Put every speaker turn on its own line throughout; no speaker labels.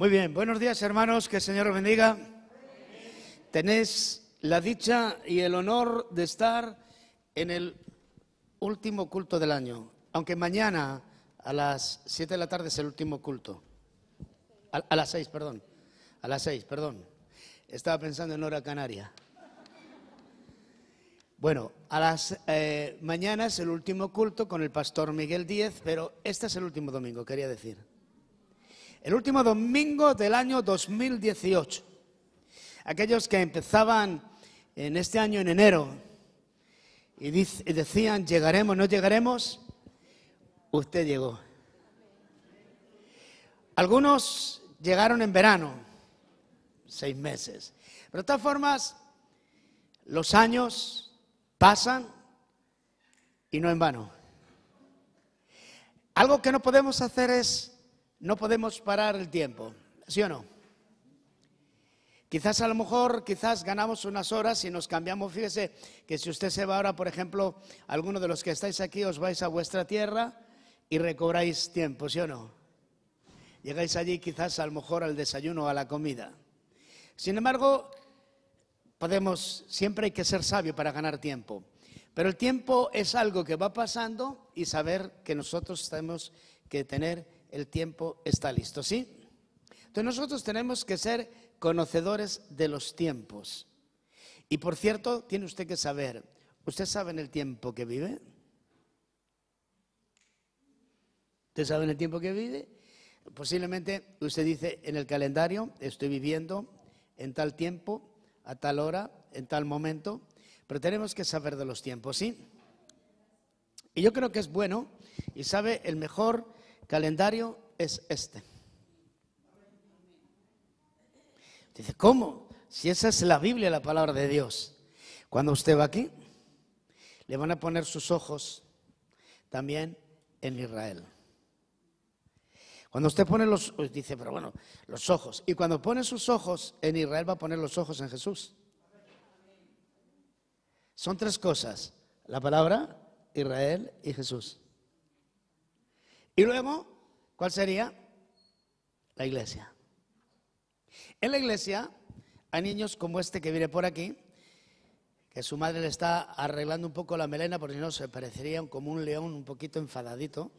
Muy bien, buenos días hermanos, que el Señor os bendiga. Tenéis la dicha y el honor de estar en el último culto del año, aunque mañana a las 7 de la tarde es el último culto. A las 6, perdón. A las 6, perdón. Estaba pensando en hora canaria. Bueno, mañana es el último culto con el pastor Miguel Díez, pero este es el último domingo, quería decir. El último domingo del año 2018. Aquellos que empezaban en este año en enero y decían, ¿llegaremos, no llegaremos? Usted llegó. Algunos llegaron en verano, 6 meses. Pero de todas formas, los años pasan y no en vano. Algo que no podemos hacer es, no podemos parar el tiempo, ¿sí o no? Quizás a lo mejor, ganamos unas horas y nos cambiamos. Fíjese que si usted se va ahora, por ejemplo, alguno de los que estáis aquí, os vais a vuestra tierra y recobráis tiempo, ¿sí o no? Llegáis allí quizás a lo mejor al desayuno o a la comida. Sin embargo, siempre hay que ser sabio para ganar tiempo. Pero el tiempo es algo que va pasando y saber que nosotros tenemos que tener el tiempo está listo, ¿sí? Entonces nosotros tenemos que ser conocedores de los tiempos. Y por cierto, tiene usted que saber, ¿usted sabe en el tiempo que vive? ¿Usted sabe en el tiempo que vive? Posiblemente usted dice en el calendario, estoy viviendo en tal tiempo, a tal hora, en tal momento, pero tenemos que saber de los tiempos, ¿sí? Y yo creo que es bueno, y sabe, el mejor calendario es este. Dice, ¿cómo? Si esa es la Biblia, la palabra de Dios. Cuando usted va aquí, le van a poner sus ojos también en Israel. Cuando usted pone dice, pero bueno, los ojos. Y cuando pone sus ojos en Israel, va a poner los ojos en Jesús. Son 3 cosas: la palabra, Israel y Jesús. Y luego, ¿cuál sería? La iglesia. En la iglesia hay niños como este que viene por aquí, que su madre le está arreglando un poco la melena, porque si no se parecería como un león un poquito enfadadito.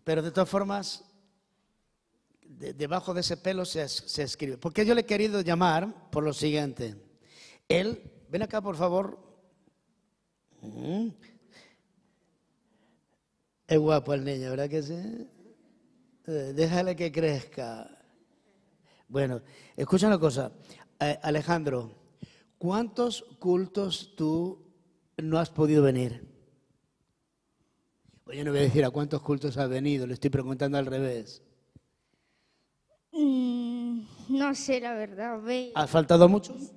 Pero de todas formas, debajo de ese pelo se escribe. Porque yo le he querido llamar por lo siguiente. Él, ven acá por favor. Es guapo el niño, ¿verdad que sí? Déjale que crezca. Bueno, escucha una cosa. Alejandro, ¿cuántos cultos tú no has podido venir? Pues yo no voy a decir a cuántos cultos has venido, le estoy preguntando al revés.
No sé, la verdad.
¿Has faltado muchos?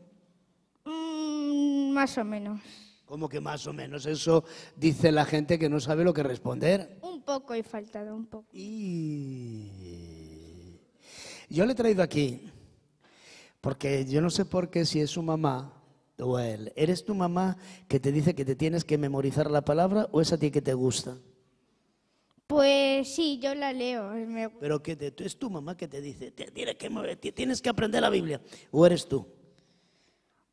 Más o menos.
¿Cómo que más o menos? Eso dice la gente que no sabe lo que responder.
Un poco he faltado, un poco.
Y yo le he traído aquí, porque yo no sé por qué, si es su mamá o él. ¿Eres tu mamá que te dice que te tienes que memorizar la palabra o es a ti que te gusta?
Pues sí, yo la leo.
¿Pero es tu mamá que te dice, tienes que aprender la Biblia, o eres tú?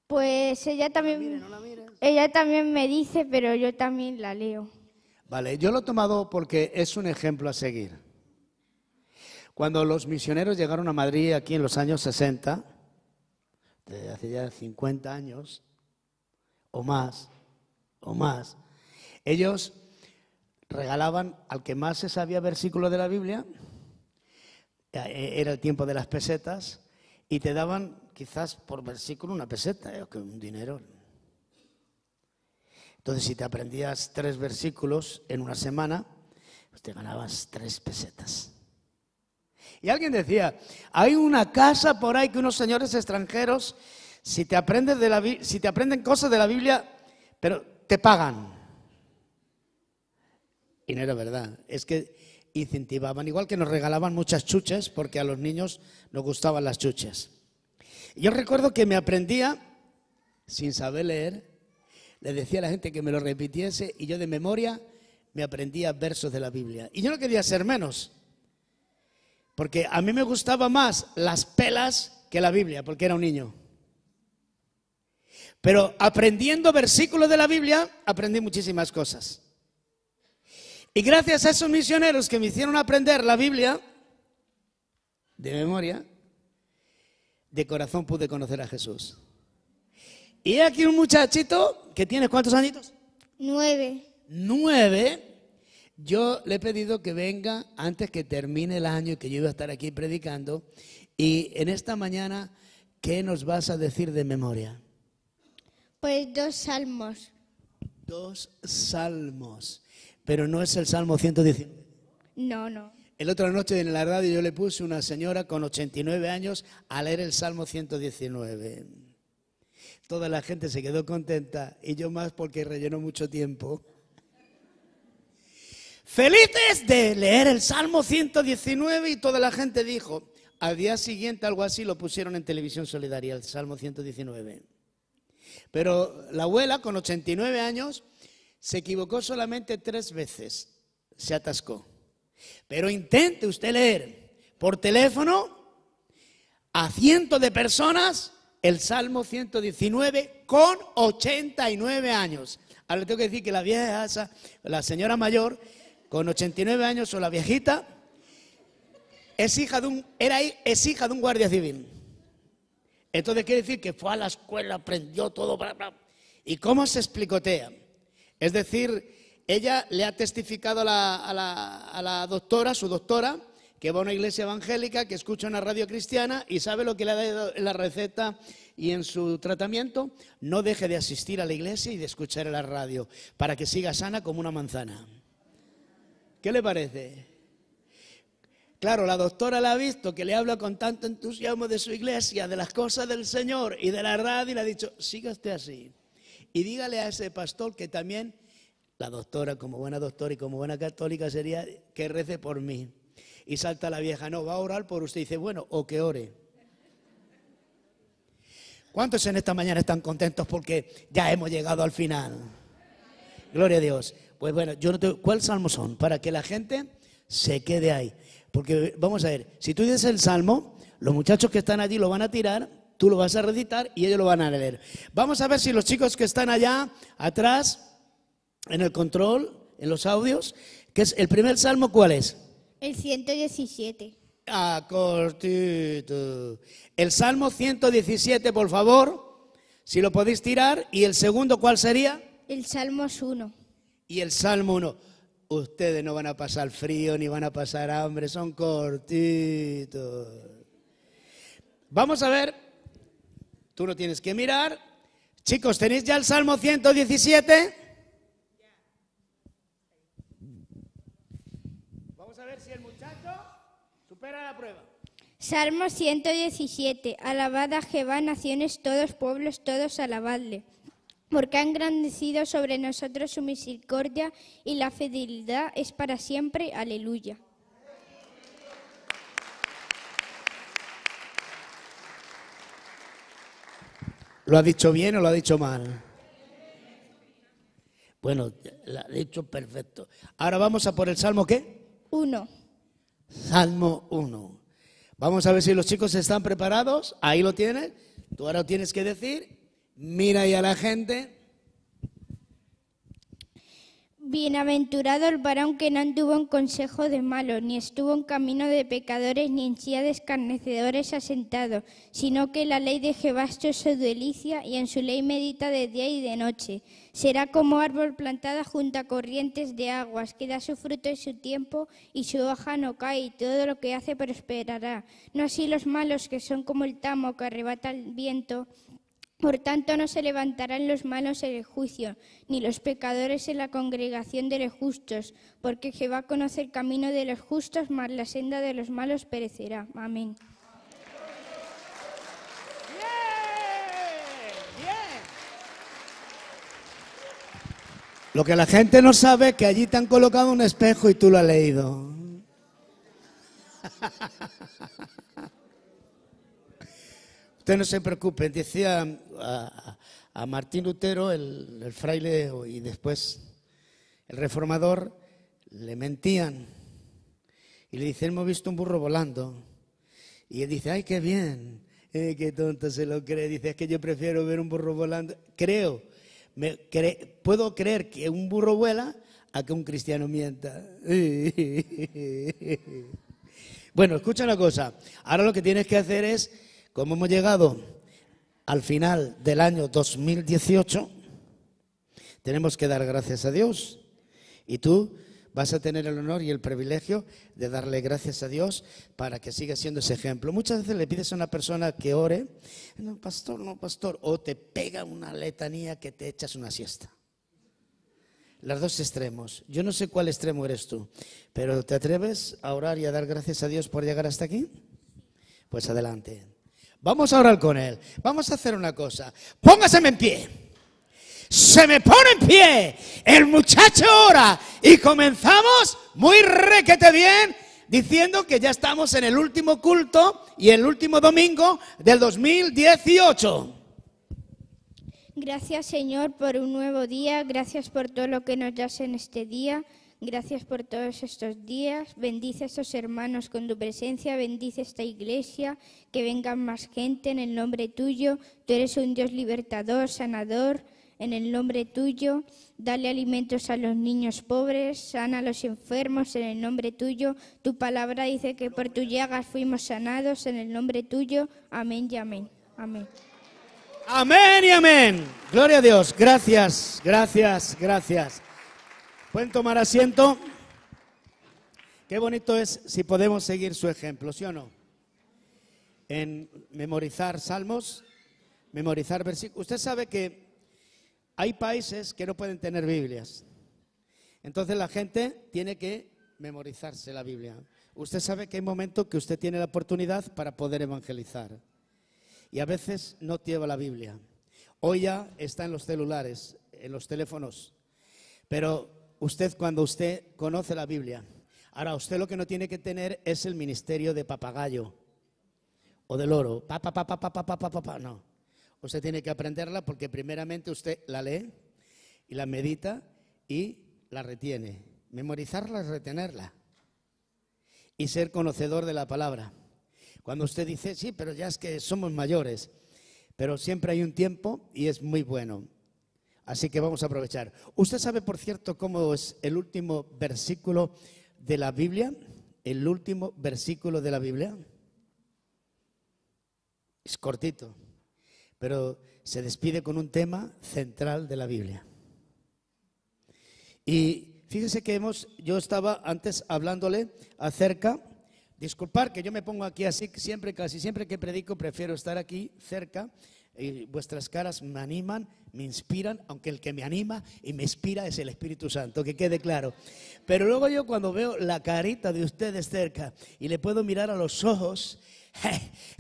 Pues ella también,
¿No la mires?
ella también me dice, pero yo también la leo.
Vale, yo lo he tomado porque es un ejemplo a seguir. Cuando los misioneros llegaron a Madrid aquí en los años 60, desde hace ya 50 años o más, ellos regalaban al que más se sabía versículo de la Biblia, era el tiempo de las pesetas, y te daban quizás por versículo una peseta, que un dinero. Entonces, si te aprendías 3 versículos en una semana, pues te ganabas 3 pesetas. Y alguien decía, hay una casa por ahí que unos señores extranjeros, si te aprenden cosas de la Biblia, pero te pagan. Y no era verdad, es que incentivaban, igual que nos regalaban muchas chuches, porque a los niños nos gustaban las chuches. Yo recuerdo que me aprendía, sin saber leer, le decía a la gente que me lo repitiese y yo de memoria me aprendía versos de la Biblia. Y yo no quería ser menos. Porque a mí me gustaban más las pelas que la Biblia, porque era un niño. Pero aprendiendo versículos de la Biblia, aprendí muchísimas cosas. Y gracias a esos misioneros que me hicieron aprender la Biblia de memoria, de corazón pude conocer a Jesús. Y aquí un muchachito que tiene ¿cuántos añitos?
9.
9. Yo le he pedido que venga antes que termine el año y que yo iba a estar aquí predicando. Y en esta mañana, ¿qué nos vas a decir de memoria?
Pues 2 salmos.
2 salmos. Pero no es el Salmo 119.
No.
El otra noche en la radio yo le puse una señora con 89 años a leer el Salmo 119. Toda la gente se quedó contenta y yo más porque rellenó mucho tiempo. Felices de leer el Salmo 119 y toda la gente dijo, al día siguiente algo así lo pusieron en Televisión Solidaria, el Salmo 119. Pero la abuela con 89 años se equivocó solamente 3 veces, se atascó. Pero intente usted leer por teléfono a cientos de personas el Salmo 119 con 89 años. Ahora le tengo que decir que la vieja, la señora mayor, con 89 años o la viejita, es hija de un guardia civil. Entonces quiere decir que fue a la escuela, aprendió todo, bla, bla, y cómo se explicotea. Es decir, ella le ha testificado a la doctora, su doctora, que va a una iglesia evangélica, que escucha una radio cristiana y sabe lo que le ha dado en la receta y en su tratamiento. No deje de asistir a la iglesia y de escuchar en la radio para que siga sana como una manzana. ¿Qué le parece? Claro, la doctora la ha visto que le habla con tanto entusiasmo de su iglesia, de las cosas del Señor y de la radio, y le ha dicho, siga usted así. Y dígale a ese pastor que también, la doctora, como buena doctora y como buena católica, sería que rece por mí. Y salta la vieja, no, va a orar por usted. Y dice, bueno, o que ore. ¿Cuántos en esta mañana están contentos porque ya hemos llegado al final? Gloria a Dios. Pues bueno, yo no te... ¿Cuál salmo son? Para que la gente se quede ahí. Porque vamos a ver, si tú dices el salmo, los muchachos que están allí lo van a tirar, tú lo vas a recitar y ellos lo van a leer. Vamos a ver si los chicos que están allá atrás, en el control, en los audios, que es el primer salmo, ¿cuál es?
El 117.
Ah, cortito. El salmo 117, por favor, si lo podéis tirar. ¿Y el segundo cuál sería?
El Salmos 1.
Y el salmo 1. Ustedes no van a pasar frío ni van a pasar hambre, son cortitos. Vamos a ver, tú no tienes que mirar. Chicos, ¿tenéis ya el Salmo 117? Vamos a ver si el muchacho supera la prueba.
Salmo 117. Alabad a Jehová, naciones, todos pueblos, todos alabadle. Porque ha engrandecido sobre nosotros su misericordia y la fidelidad es para siempre. Aleluya.
¿Lo ha dicho bien o lo ha dicho mal? Bueno, lo ha dicho perfecto. Ahora vamos a por el Salmo, ¿qué?
1.
Salmo 1. Vamos a ver si los chicos están preparados. Ahí lo tienes. Tú ahora tienes que decir... Mira ahí a la gente.
Bienaventurado el varón que no anduvo en consejo de malos, ni estuvo en camino de pecadores, ni en silla de escarnecedores asentado, sino que la ley de Jehová es su delicia, y en su ley medita de día y de noche. Será como árbol plantado junto a corrientes de aguas, que da su fruto en su tiempo, y su hoja no cae, y todo lo que hace prosperará. No así los malos, que son como el tamo que arrebata el viento. Por tanto, no se levantarán los malos en el juicio, ni los pecadores en la congregación de los justos, porque Jehová conoce el camino de los justos, mas la senda de los malos perecerá. Amén.
Bien. Lo que la gente no sabe es que allí te han colocado un espejo y tú lo has leído. Usted no se preocupe, decía a Martín Lutero, el fraile y después el reformador, le mentían Y le dice, hemos visto un burro volando. Y él dice, ay, qué bien. Qué tonto se lo cree. Dice, es que yo prefiero ver un burro volando. Puedo creer que un burro vuela a que un cristiano mienta. Bueno, escucha una cosa. Ahora lo que tienes que hacer es, como hemos llegado al final del año 2018, tenemos que dar gracias a Dios. Y tú vas a tener el honor y el privilegio de darle gracias a Dios para que siga siendo ese ejemplo. Muchas veces le pides a una persona que ore, no, pastor, o te pega una letanía que te echas una siesta. Los dos extremos. Yo no sé cuál extremo eres tú, pero ¿te atreves a orar y a dar gracias a Dios por llegar hasta aquí? Pues adelante. Vamos a orar con Él. Vamos a hacer una cosa. Póngaseme en pie. Se me pone en pie. El muchacho ora y comenzamos muy requete bien, diciendo que ya estamos en el último culto y el último domingo del 2018.
Gracias, Señor, por un nuevo día. Gracias por todo lo que nos das en este día. Gracias por todos estos días. Bendice a estos hermanos con tu presencia. Bendice esta iglesia. Que vengan más gente en el nombre tuyo. Tú eres un Dios libertador, sanador. En el nombre tuyo, dale alimentos a los niños pobres, sana a los enfermos en el nombre tuyo. Tu palabra dice que por tus llagas fuimos sanados en el nombre tuyo. Amén y amén. Amén.
Amén y amén. Gloria a Dios. Gracias, gracias, gracias. ¿Pueden tomar asiento? Qué bonito es si podemos seguir su ejemplo, ¿sí o no? En memorizar salmos, memorizar versículos. Usted sabe que hay países que no pueden tener Biblias. Entonces la gente tiene que memorizarse la Biblia. Usted sabe que hay momentos que usted tiene la oportunidad para poder evangelizar. Y a veces no lleva la Biblia. Hoy ya está en los celulares, en los teléfonos. Pero usted, cuando usted conoce la Biblia, ahora usted lo que no tiene que tener es el ministerio de papagayo o de loro. No. Usted tiene que aprenderla porque primeramente usted la lee y la medita y la retiene. Memorizarla es retenerla y ser conocedor de la palabra. Cuando usted dice, sí, pero ya es que somos mayores, pero siempre hay un tiempo y es muy bueno. Así que vamos a aprovechar. ¿Usted sabe, por cierto, cómo es el último versículo de la Biblia? El último versículo de la Biblia. Es cortito, pero se despide con un tema central de la Biblia. Y fíjese que yo estaba antes hablándole acerca, disculpar que yo me pongo aquí así, casi siempre que predico prefiero estar aquí cerca, y vuestras caras me animan, me inspiran, aunque el que me anima y me inspira es el Espíritu Santo, que quede claro. Pero luego yo cuando veo la carita de ustedes cerca y le puedo mirar a los ojos,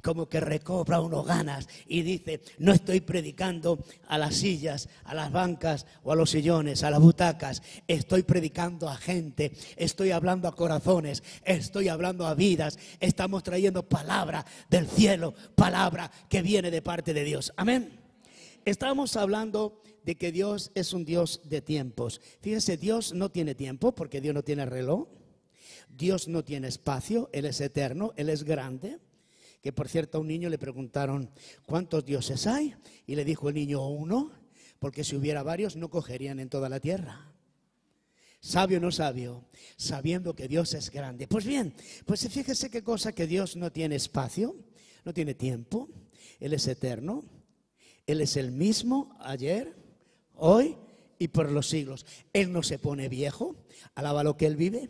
como que recobra uno ganas y dice, no estoy predicando a las sillas, a las bancas o a los sillones, a las butacas, estoy predicando a gente, estoy hablando a corazones, estoy hablando a vidas, estamos trayendo palabra del cielo, palabra que viene de parte de Dios. Amén. Estamos hablando de que Dios es un Dios de tiempos. Fíjese, Dios no tiene tiempo porque Dios no tiene reloj, Dios no tiene espacio, Él es eterno, Él es grande. Que por cierto a un niño le preguntaron, ¿cuántos dioses hay? Y le dijo el niño, uno, porque si hubiera varios no cogerían en toda la tierra. Sabio o no sabio, sabiendo que Dios es grande. Pues bien, pues fíjese qué cosa, que Dios no tiene espacio, no tiene tiempo, Él es eterno, Él es el mismo ayer, hoy y por los siglos. Él no se pone viejo, alaba lo que Él vive,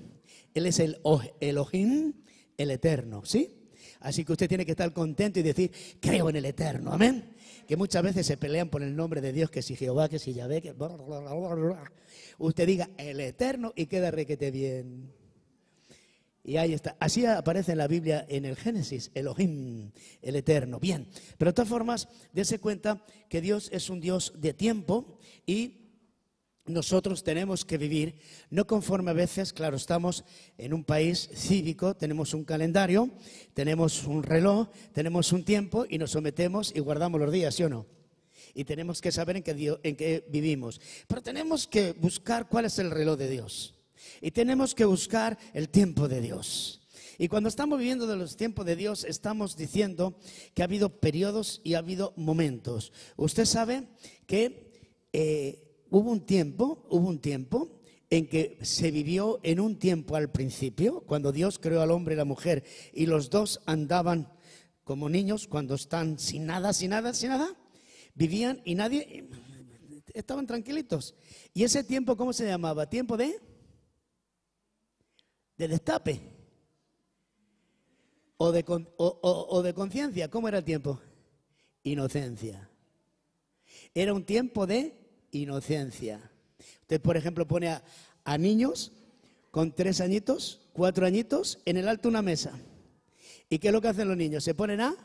Él es el Elohim, el eterno, ¿sí? Así que usted tiene que estar contento y decir, creo en el eterno, amén. Que muchas veces se pelean por el nombre de Dios, que si Jehová, que si Yahvé, que usted diga el eterno y queda requete bien. Y ahí está. Así aparece en la Biblia, en el Génesis, Elohim, el eterno. Bien, pero de todas formas, dése cuenta que Dios es un Dios de tiempo y nosotros tenemos que vivir, no conforme a veces, claro, estamos en un país cívico, tenemos un calendario, tenemos un reloj, tenemos un tiempo y nos sometemos y guardamos los días, ¿sí o no? Y tenemos que saber en qué vivimos. Pero tenemos que buscar cuál es el reloj de Dios. Y tenemos que buscar el tiempo de Dios. Y cuando estamos viviendo de los tiempos de Dios, estamos diciendo que ha habido periodos y ha habido momentos. Usted sabe que hubo un tiempo en que se vivió en un tiempo al principio, cuando Dios creó al hombre y la mujer, y los dos andaban como niños cuando están sin nada, vivían y nadie, estaban tranquilitos. Y ese tiempo, ¿cómo se llamaba? Tiempo de destape o de conciencia. ¿Cómo era el tiempo? Inocencia. Era un tiempo de inocencia. Usted, por ejemplo, pone a niños con 3 añitos, 4 añitos en el alto de una mesa. ¿Y qué es lo que hacen los niños? Se ponen a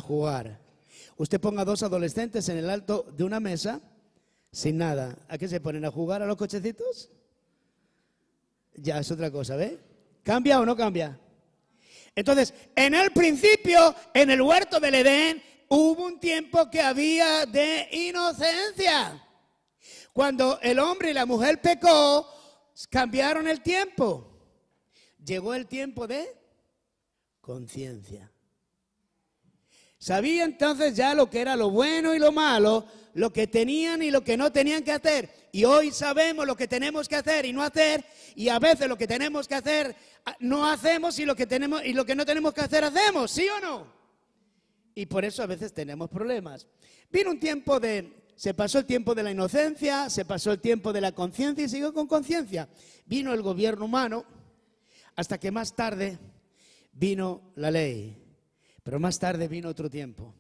jugar. Usted ponga 2 adolescentes en el alto de una mesa sin nada. ¿A qué se ponen? ¿A jugar a los cochecitos? Ya es otra cosa, ¿ve? ¿Cambia o no cambia? Entonces, en el principio, en el huerto del Edén, hubo un tiempo que había de inocencia. Cuando el hombre y la mujer pecó, cambiaron el tiempo. Llegó el tiempo de conciencia. Sabía entonces ya lo que era lo bueno y lo malo, lo que tenían y lo que no tenían que hacer. Y hoy sabemos lo que tenemos que hacer y no hacer, y a veces lo que tenemos que hacer no hacemos y lo que no tenemos que hacer hacemos, ¿sí o no? Y por eso a veces tenemos problemas. Vino un tiempo se pasó el tiempo de la inocencia, se pasó el tiempo de la conciencia y siguió con conciencia. Vino el gobierno humano hasta que más tarde vino la ley. Pero más tarde vino otro tiempo.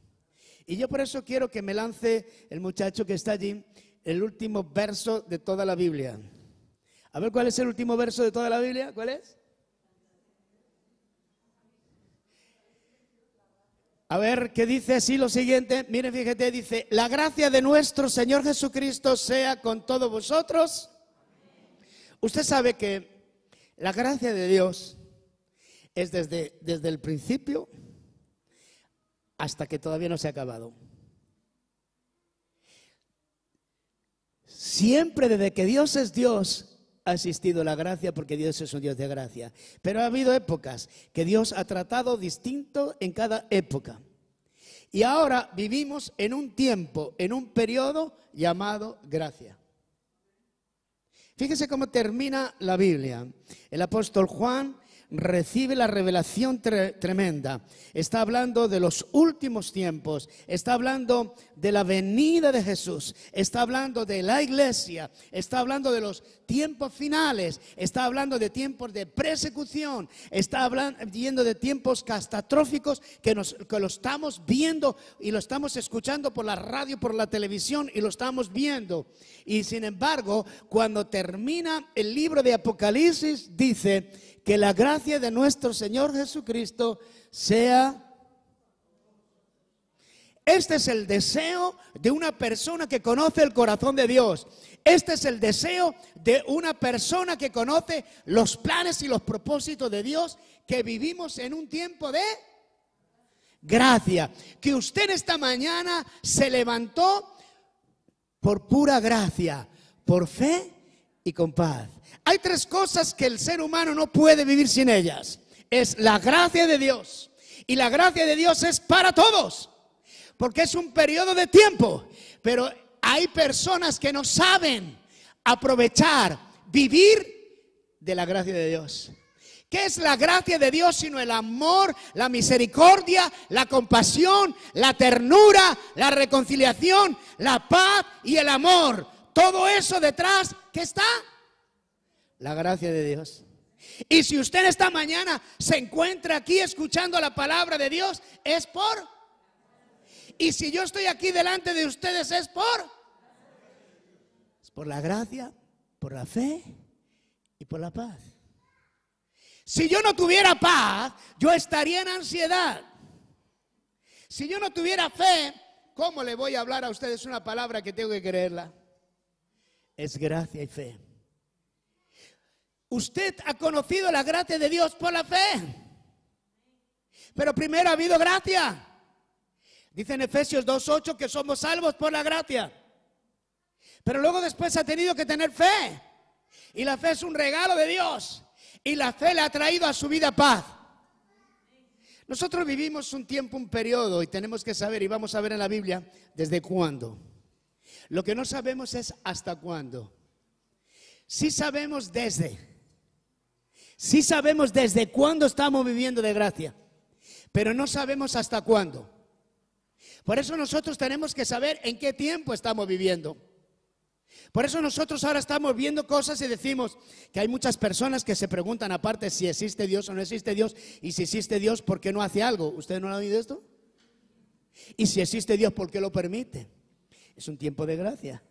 Y yo por eso quiero que me lance el muchacho que está allí el último verso de toda la Biblia. A ver, ¿cuál es el último verso de toda la Biblia? ¿Cuál es? A ver, ¿qué dice así lo siguiente? Miren, fíjate, dice: la gracia de nuestro Señor Jesucristo sea con todos vosotros. Usted sabe que la gracia de Dios es desde el principio hasta que todavía no se ha acabado. Siempre desde que Dios es Dios ha existido la gracia, porque Dios es un Dios de gracia. Pero ha habido épocas que Dios ha tratado distinto en cada época. Y ahora vivimos en un tiempo, en un periodo llamado gracia. Fíjese cómo termina la Biblia. El apóstol Juan recibe la revelación tremenda. Está hablando de los últimos tiempos, está hablando de la venida de Jesús, está hablando de la iglesia, está hablando de los tiempos finales, está hablando de tiempos de persecución, está hablando de tiempos catastróficos que lo estamos viendo y lo estamos escuchando por la radio, por la televisión, y lo estamos viendo. Y sin embargo, cuando termina el libro de Apocalipsis, dice que la gracia de nuestro Señor Jesucristo sea. Este es el deseo de una persona que conoce el corazón de Dios. Este es el deseo de una persona que conoce los planes y los propósitos de Dios, que vivimos en un tiempo de gracia. Que usted esta mañana se levantó por pura gracia, por fe y con paz. Hay 3 cosas que el ser humano no puede vivir sin ellas. Es la gracia de Dios. Y la gracia de Dios es para todos, porque es un periodo de tiempo. Pero hay personas que no saben aprovechar, vivir de la gracia de Dios. ¿Qué es la gracia de Dios sino el amor, la misericordia, la compasión, la ternura, la reconciliación, la paz y el amor? Todo eso detrás, ¿qué está? La gracia de Dios. Y si usted esta mañana se encuentra aquí escuchando la palabra de Dios, es por. Y si yo estoy aquí delante de ustedes, es por la gracia, por la fe y por la paz. Si yo no tuviera paz, yo estaría en ansiedad. Si yo no tuviera fe, ¿cómo le voy a hablar a ustedes una palabra que tengo que creerla? Es gracia y fe. Usted ha conocido la gracia de Dios por la fe, pero primero ha habido gracia. Dice en Efesios 2:8 que somos salvos por la gracia, pero luego después ha tenido que tener fe, y la fe es un regalo de Dios. Y la fe le ha traído a su vida paz. Nosotros vivimos un tiempo, un periodo, y tenemos que saber, y vamos a ver en la Biblia, desde cuándo. Lo que no sabemos es hasta cuándo. Sí sabemos desde cuándo estamos viviendo de gracia, pero no sabemos hasta cuándo. Por eso nosotros tenemos que saber en qué tiempo estamos viviendo. Por eso nosotros ahora estamos viendo cosas y decimos que hay muchas personas que se preguntan aparte si existe Dios o no existe Dios, y si existe Dios, ¿por qué no hace algo? ¿Usted no ha oído esto? Y si existe Dios, ¿por qué lo permite? Es un tiempo de gracia,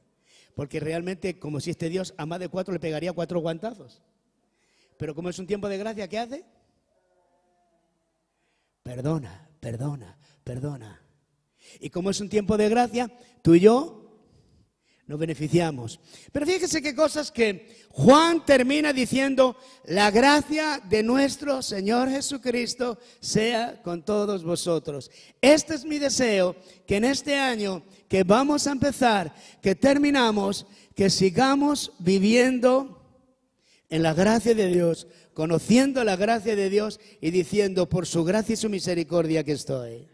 porque realmente como existe Dios, a más de 4 le pegaría 4 guantazos. Pero como es un tiempo de gracia, ¿qué hace? Perdona, perdona, perdona. Y como es un tiempo de gracia, tú y yo nos beneficiamos. Pero fíjese qué cosas que Juan termina diciendo: la gracia de nuestro Señor Jesucristo sea con todos vosotros. Este es mi deseo, que en este año que vamos a empezar, que terminamos, que sigamos viviendo en la gracia de Dios, conociendo la gracia de Dios y diciendo: por su gracia y su misericordia que estoy.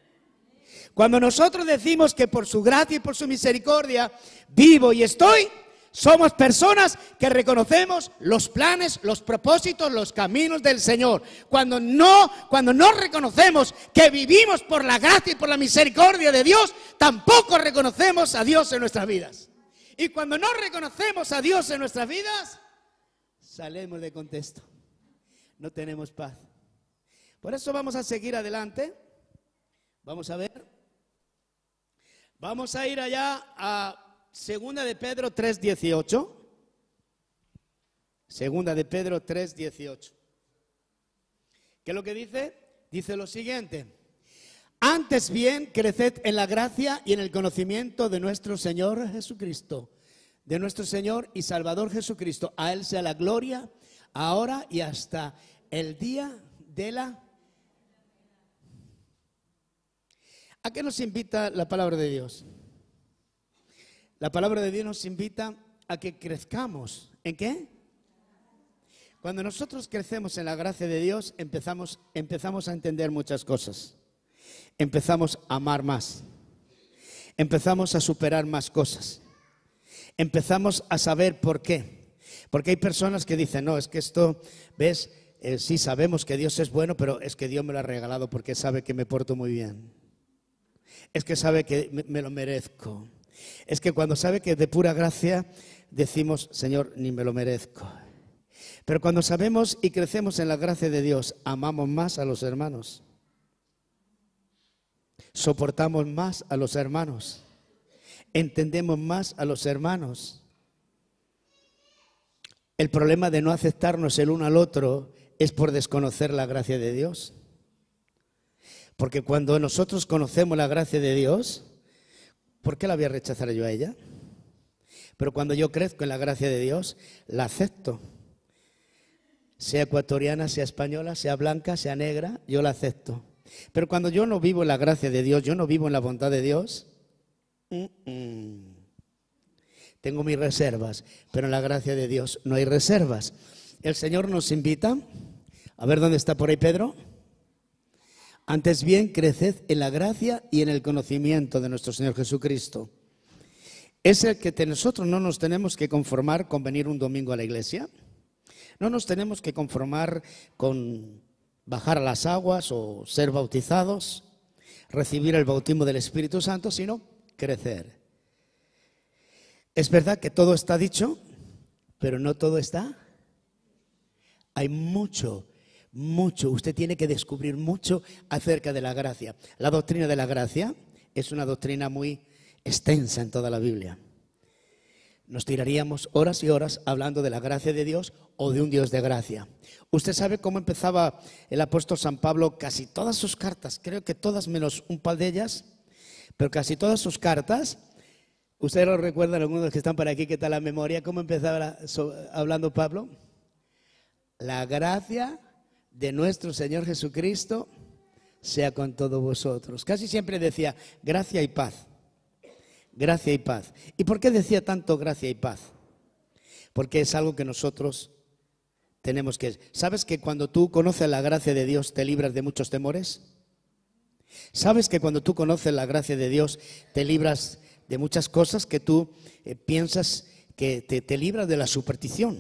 Cuando nosotros decimos que por su gracia y por su misericordia vivo y estoy, somos personas que reconocemos los planes, los propósitos, los caminos del Señor. Cuando no reconocemos que vivimos por la gracia y por la misericordia de Dios, tampoco reconocemos a Dios en nuestras vidas. Y cuando no reconocemos a Dios en nuestras vidas, salimos de contexto. No tenemos paz. Por eso vamos a seguir adelante. Vamos a ver. Vamos a ir allá a 2 de Pedro 3:18. 2 de Pedro 3:18. ¿Qué es lo que dice? Dice lo siguiente: antes bien, creced en la gracia y en el conocimiento de nuestro Señor Jesucristo, de nuestro Señor y Salvador Jesucristo. A Él sea la gloria, ahora y hasta el día de la... ¿A qué nos invita la palabra de Dios? La palabra de Dios nos invita a que crezcamos. ¿En qué? Cuando nosotros crecemos en la gracia de Dios, empezamos a entender muchas cosas. Empezamos a amar más. Empezamos a superar más cosas. Empezamos a saber por qué. Porque hay personas que dicen: no, es que esto, ¿ves? Sí sabemos que Dios es bueno, pero es que Dios me lo ha regalado porque sabe que me porto muy bien. Es que sabe que me lo merezco. Es que cuando sabe que de pura gracia decimos: Señor, ni me lo merezco. Pero cuando sabemos y crecemos en la gracia de Dios, amamos más a los hermanos. Soportamos más a los hermanos. Entendemos más a los hermanos. El problema de no aceptarnos el uno al otro es por desconocer la gracia de Dios. Porque cuando nosotros conocemos la gracia de Dios, ¿por qué la voy a rechazar yo a ella? Pero cuando yo crezco en la gracia de Dios, la acepto. Sea ecuatoriana, sea española, sea blanca, sea negra, yo la acepto. Pero cuando yo no vivo en la gracia de Dios, yo no vivo en la bondad de Dios, tengo mis reservas, pero en la gracia de Dios no hay reservas. El Señor nos invita, a ver dónde está por ahí Pedro. Antes bien, creced en la gracia y en el conocimiento de nuestro Señor Jesucristo. Es el que nosotros no nos tenemos que conformar con venir un domingo a la iglesia. No nos tenemos que conformar con bajar a las aguas o ser bautizados, recibir el bautismo del Espíritu Santo, sino crecer. Es verdad que todo está dicho, pero no todo está. Hay mucho. Usted tiene que descubrir mucho acerca de la gracia. La doctrina de la gracia es una doctrina muy extensa en toda la Biblia. Nos tiraríamos horas y horas hablando de la gracia de Dios o de un Dios de gracia. Usted sabe cómo empezaba el apóstol San Pablo casi todas sus cartas, creo que todas menos un par de ellas, pero casi todas sus cartas. ¿Ustedes lo recuerdan, algunos de los que están por aquí, qué tal la memoria? ¿Cómo empezaba hablando Pablo? La gracia de nuestro Señor Jesucristo sea con todos vosotros. Casi siempre decía gracia y paz. Gracia y paz. ¿Y por qué decía tanto gracia y paz? Porque es algo que nosotros tenemos que... ¿Sabes que cuando tú conoces la gracia de Dios te libras de muchos temores? ¿Sabes que cuando tú conoces la gracia de Dios te libras de muchas cosas que tú piensas que te libras de la superstición?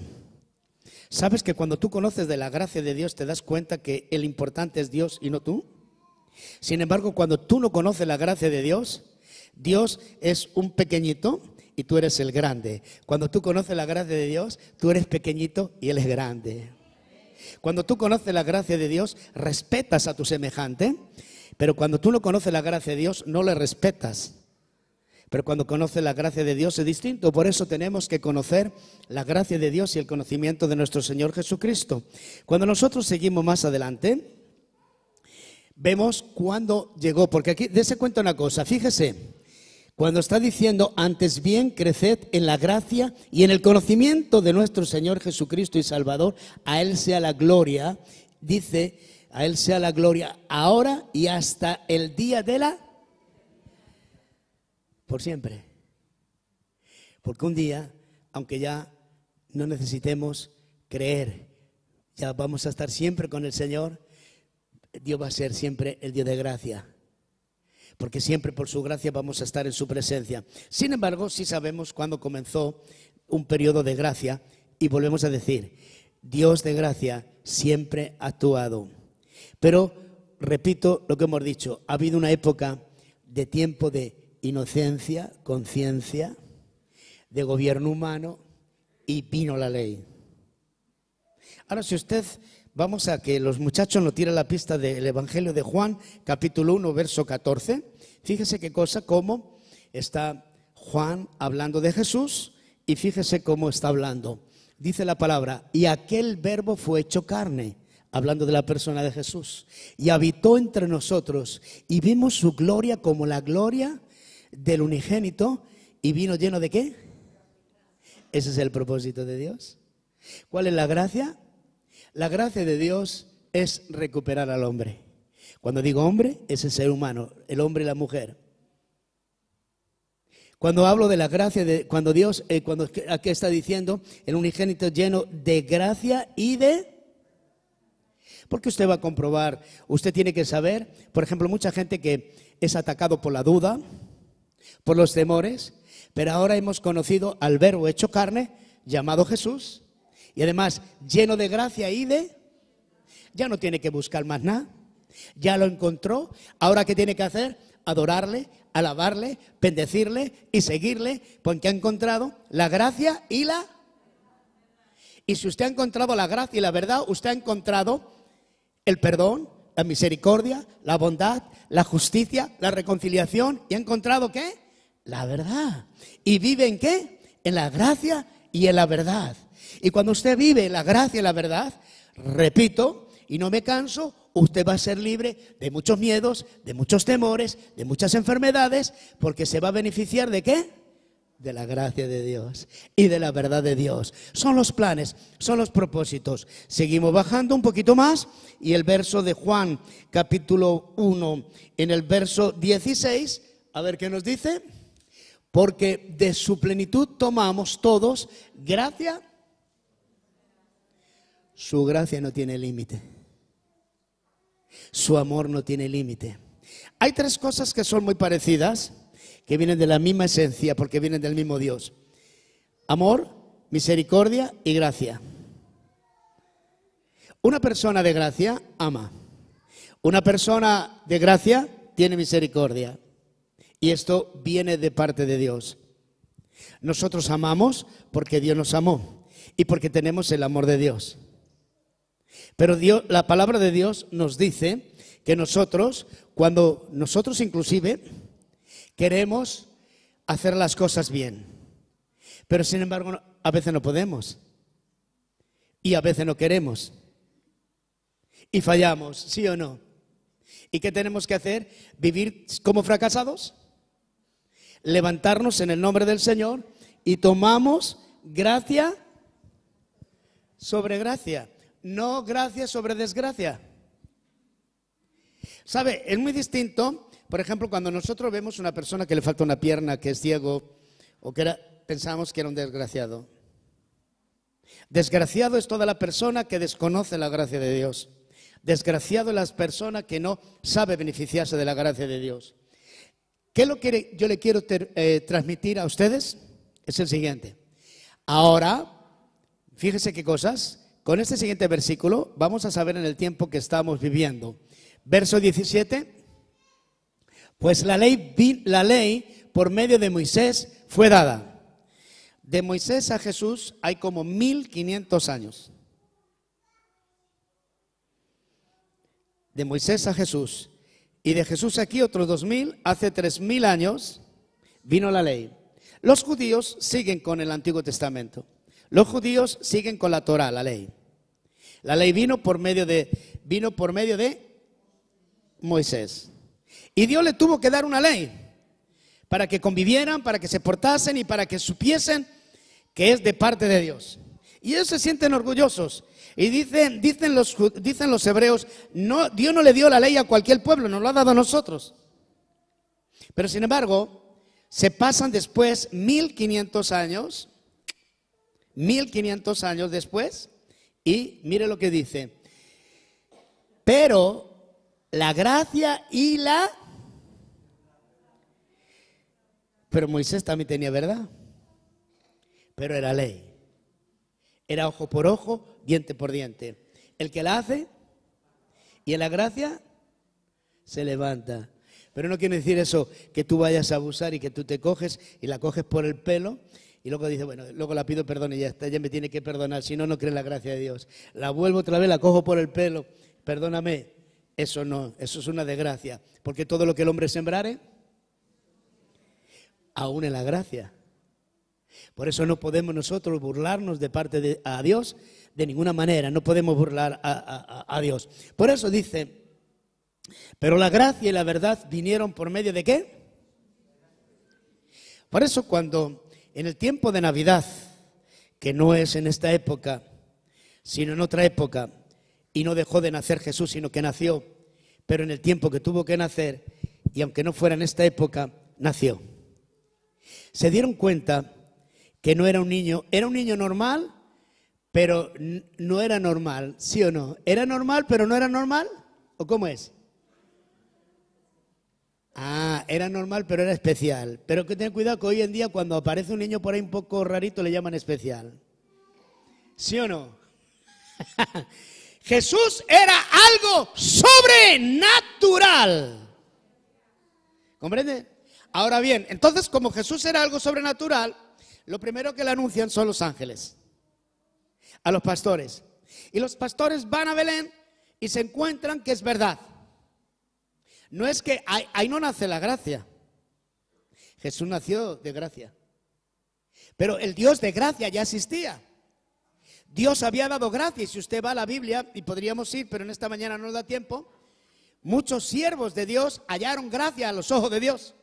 ¿Sabes que cuando tú conoces de la gracia de Dios te das cuenta que el importante es Dios y no tú? Sin embargo, cuando tú no conoces la gracia de Dios, Dios es un pequeñito y tú eres el grande. Cuando tú conoces la gracia de Dios, tú eres pequeñito y Él es grande. Cuando tú conoces la gracia de Dios, respetas a tu semejante, pero cuando tú no conoces la gracia de Dios, no le respetas. Pero cuando conoces la gracia de Dios es distinto. Por eso tenemos que conocer la gracia de Dios y el conocimiento de nuestro Señor Jesucristo. Cuando nosotros seguimos más adelante, vemos cuándo llegó. Porque aquí, dése cuenta una cosa, fíjese. Cuando está diciendo, antes bien creced en la gracia y en el conocimiento de nuestro Señor Jesucristo y Salvador, a Él sea la gloria, dice, a Él sea la gloria ahora y hasta el día de la... Por siempre. Porque un día, aunque ya no necesitemos creer, ya vamos a estar siempre con el Señor, Dios va a ser siempre el Dios de gracia. Porque siempre por su gracia vamos a estar en su presencia. Sin embargo, sí sabemos cuándo comenzó un periodo de gracia y volvemos a decir, Dios de gracia siempre ha actuado. Pero, repito lo que hemos dicho, ha habido una época de tiempo de inocencia, conciencia, de gobierno humano y vino la ley. Ahora, si usted, vamos a que los muchachos nos tiren la pista del Evangelio de Juan, capítulo 1, verso 14. Fíjese qué cosa, cómo está Juan hablando de Jesús y fíjese cómo está hablando. Dice la palabra, y aquel verbo fue hecho carne, hablando de la persona de Jesús, y habitó entre nosotros y vimos su gloria como la gloria del unigénito y vino lleno de ¿qué? Ese es el propósito de Dios. ¿Cuál es la gracia? La gracia de Dios es recuperar al hombre. Cuando digo hombre, es el ser humano, el hombre y la mujer. Cuando hablo de la gracia, cuando Dios, aquí está diciendo, el unigénito lleno de gracia y de... Porque usted va a comprobar, usted tiene que saber, por ejemplo, mucha gente que es atacado por la duda, por los temores, pero ahora hemos conocido al verbo hecho carne, llamado Jesús, y además lleno de gracia y de... Ya no tiene que buscar más nada, ya lo encontró, ahora ¿qué tiene que hacer? Adorarle, alabarle, bendecirle y seguirle, porque ha encontrado la gracia y la... Y si usted ha encontrado la gracia y la verdad, usted ha encontrado el perdón, la misericordia, la bondad, la justicia, la reconciliación, y ha encontrado ¿qué? La verdad. ¿Y vive en qué? En la gracia y en la verdad. Y cuando usted vive en la gracia y la verdad, repito, y no me canso, usted va a ser libre de muchos miedos, de muchos temores, de muchas enfermedades, porque se va a beneficiar ¿de qué? De la gracia de Dios y de la verdad de Dios. Son los planes, son los propósitos. Seguimos bajando un poquito más y el verso de Juan, capítulo 1, en el verso 16, a ver qué nos dice. Porque de su plenitud tomamos todos gracia. Su gracia no tiene límite. Su amor no tiene límite. Hay tres cosas que son muy parecidas, que vienen de la misma esencia, porque vienen del mismo Dios. Amor, misericordia y gracia. Una persona de gracia ama. Una persona de gracia tiene misericordia. Y esto viene de parte de Dios. Nosotros amamos porque Dios nos amó y porque tenemos el amor de Dios. Pero Dios, la palabra de Dios nos dice que nosotros, cuando nosotros inclusive queremos hacer las cosas bien, pero sin embargo a veces no podemos y a veces no queremos y fallamos, ¿sí o no? ¿Y qué tenemos que hacer? ¿Vivir como fracasados? Levantarnos en el nombre del Señor y tomamos gracia sobre gracia, no gracia sobre desgracia. ¿Sabe? Es muy distinto, por ejemplo, cuando nosotros vemos una persona que le falta una pierna, que es ciego, o que pensamos que era un desgraciado. Desgraciado es toda la persona que desconoce la gracia de Dios. Desgraciado es la persona que no sabe beneficiarse de la gracia de Dios. ¿Qué es lo que yo le quiero transmitir a ustedes? Es el siguiente. Ahora, fíjese qué cosas. Con este siguiente versículo vamos a saber en el tiempo que estamos viviendo. Verso 17. Pues la ley por medio de Moisés fue dada. De Moisés a Jesús hay como 1500 años. De Moisés a Jesús. Y de Jesús aquí otros 2000, hace 3000 años vino la ley. Los judíos siguen con el Antiguo Testamento. Los judíos siguen con la Torá, la ley. La ley vino por medio de Moisés. Y Dios le tuvo que dar una ley para que convivieran, para que se portasen y para que supiesen que es de parte de Dios. Y ellos se sienten orgullosos. Y dicen los hebreos, no, Dios no le dio la ley a cualquier pueblo, nos lo ha dado a nosotros. Pero sin embargo, se pasan después 1500 años después, y mire lo que dice. Pero la gracia y la... Pero Moisés también tenía verdad. Pero era ley. Era ojo por ojo, diente por diente. El que la hace y en la gracia se levanta. Pero no quiere decir eso que tú vayas a abusar y que tú te coges y la coges por el pelo y luego dices, bueno, luego la pido perdón y ya está, ella me tiene que perdonar, si no, no cree en la gracia de Dios. La vuelvo otra vez, la cojo por el pelo, perdóname. Eso no, eso es una desgracia. Porque todo lo que el hombre sembrare, aún en la gracia. Por eso no podemos nosotros burlarnos de parte de a Dios de ninguna manera, no podemos burlar a Dios. Por eso dice, pero la gracia y la verdad vinieron por medio de ¿qué? Por eso cuando en el tiempo de Navidad, que no es en esta época, sino en otra época, y no dejó de nacer Jesús, sino que nació, pero en el tiempo que tuvo que nacer, y aunque no fuera en esta época, nació. Se dieron cuenta que no era un niño normal, pero no era normal, ¿sí o no? ¿Era normal, pero no era normal? ¿O cómo es? Ah, era normal, pero era especial. Pero que ten cuidado que hoy en día cuando aparece un niño por ahí un poco rarito le llaman especial. ¿Sí o no? Jesús era algo sobrenatural. ¿Comprende? Ahora bien, entonces como Jesús era algo sobrenatural, lo primero que le anuncian son los ángeles a los pastores. Y los pastores van a Belén y se encuentran que es verdad. No es que ahí no nace la gracia. Jesús nació de gracia. Pero el Dios de gracia ya existía. Dios había dado gracia. Y si usted va a la Biblia, y podríamos ir, pero en esta mañana no nos da tiempo, muchos siervos de Dios hallaron gracia a los ojos de Dios.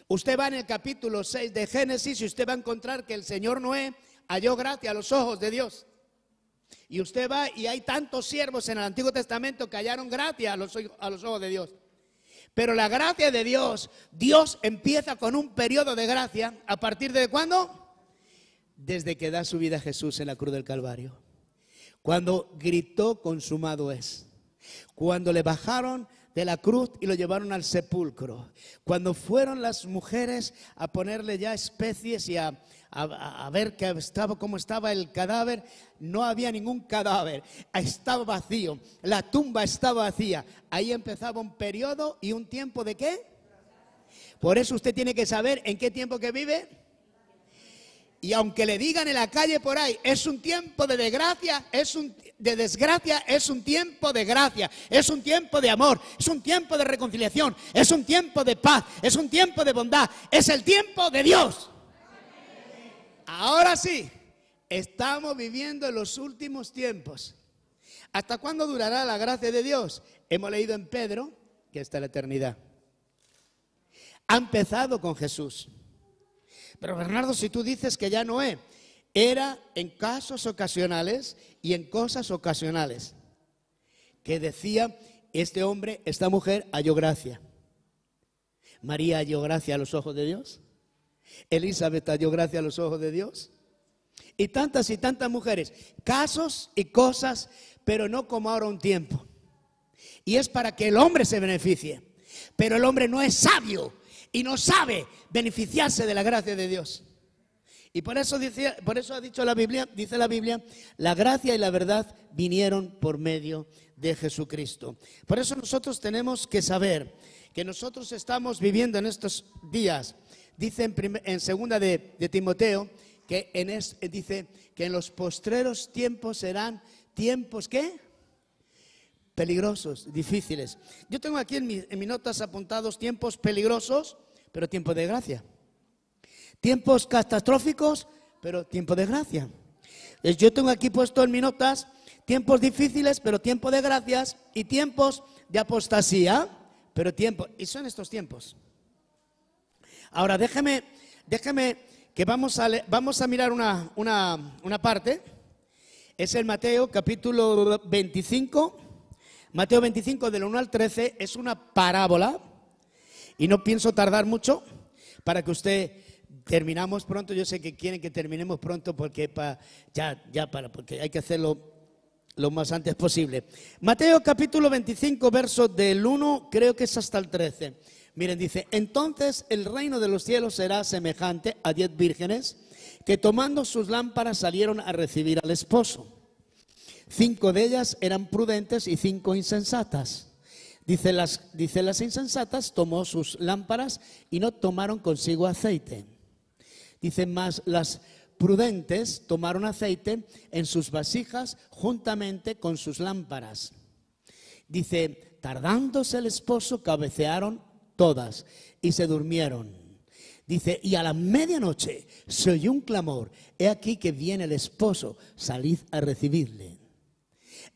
Usted va en el capítulo 6 de Génesis y usted va a encontrar que el señor Noé halló gracia a los ojos de Dios. Y usted va y hay tantos siervos en el Antiguo Testamento que hallaron gracia a los ojos de Dios. Pero la gracia de Dios, Dios empieza con un periodo de gracia. ¿A partir de cuándo? Desde que da su vida a Jesús en la cruz del Calvario. Cuando gritó consumado es. Cuando le bajaron de la cruz y lo llevaron al sepulcro. Cuando fueron las mujeres a ponerle ya especies y a ver cómo estaba el cadáver, no había ningún cadáver, estaba vacío, la tumba estaba vacía. Ahí empezaba un periodo y un tiempo de ¿qué? Por eso usted tiene que saber en qué tiempo que vive. Y aunque le digan en la calle por ahí, es un tiempo de desgracia, de desgracia, es un tiempo de gracia, es un tiempo de amor, es un tiempo de reconciliación, es un tiempo de paz, es un tiempo de bondad, es el tiempo de Dios. Ahora sí, estamos viviendo en los últimos tiempos. ¿Hasta cuándo durará la gracia de Dios? Hemos leído en Pedro que hasta la eternidad. Ha empezado con Jesús. Pero Bernardo, si tú dices que ya no era en casos ocasionales y en cosas ocasionales. Que decía, este hombre, esta mujer halló gracia. María halló gracia a los ojos de Dios. Elizabeth halló gracia a los ojos de Dios. y tantas mujeres, casos y cosas, pero no como ahora un tiempo. Y es para que el hombre se beneficie, pero el hombre no es sabio y no sabe beneficiarse de la gracia de Dios. Y por eso ha dicho la Biblia, dice la Biblia, la gracia y la verdad vinieron por medio de Jesucristo. Por eso nosotros tenemos que saber que nosotros estamos viviendo en estos días. Dice en segunda de Timoteo que dice que en los postreros tiempos serán tiempos ¿qué? Peligrosos, difíciles. Yo tengo aquí en mis notas apuntados tiempos peligrosos, pero tiempo de gracia. Tiempos catastróficos, pero tiempo de gracia. Yo tengo aquí puesto en mis notas tiempos difíciles, pero tiempo de gracias, y tiempos de apostasía, pero tiempo. Y son estos tiempos. Ahora déjeme que vamos a mirar una parte. Es el Mateo capítulo 25. Mateo 25 del 1 al 13 es una parábola. Y no pienso tardar mucho para que terminamos pronto. Yo sé que quieren que terminemos pronto porque porque hay que hacerlo lo más antes posible. Mateo capítulo 25, verso del 1, creo que es hasta el 13. Miren, dice, entonces el reino de los cielos será semejante a 10 vírgenes que tomando sus lámparas salieron a recibir al esposo. 5 de ellas eran prudentes y 5 insensatas. Dice las insensatas tomó sus lámparas y no tomaron consigo aceite. Dice, más las prudentes tomaron aceite en sus vasijas juntamente con sus lámparas. Dice, tardándose el esposo, cabecearon todas y se durmieron. Dice, y a la medianoche se oyó un clamor, he aquí que viene el esposo, salid a recibirle.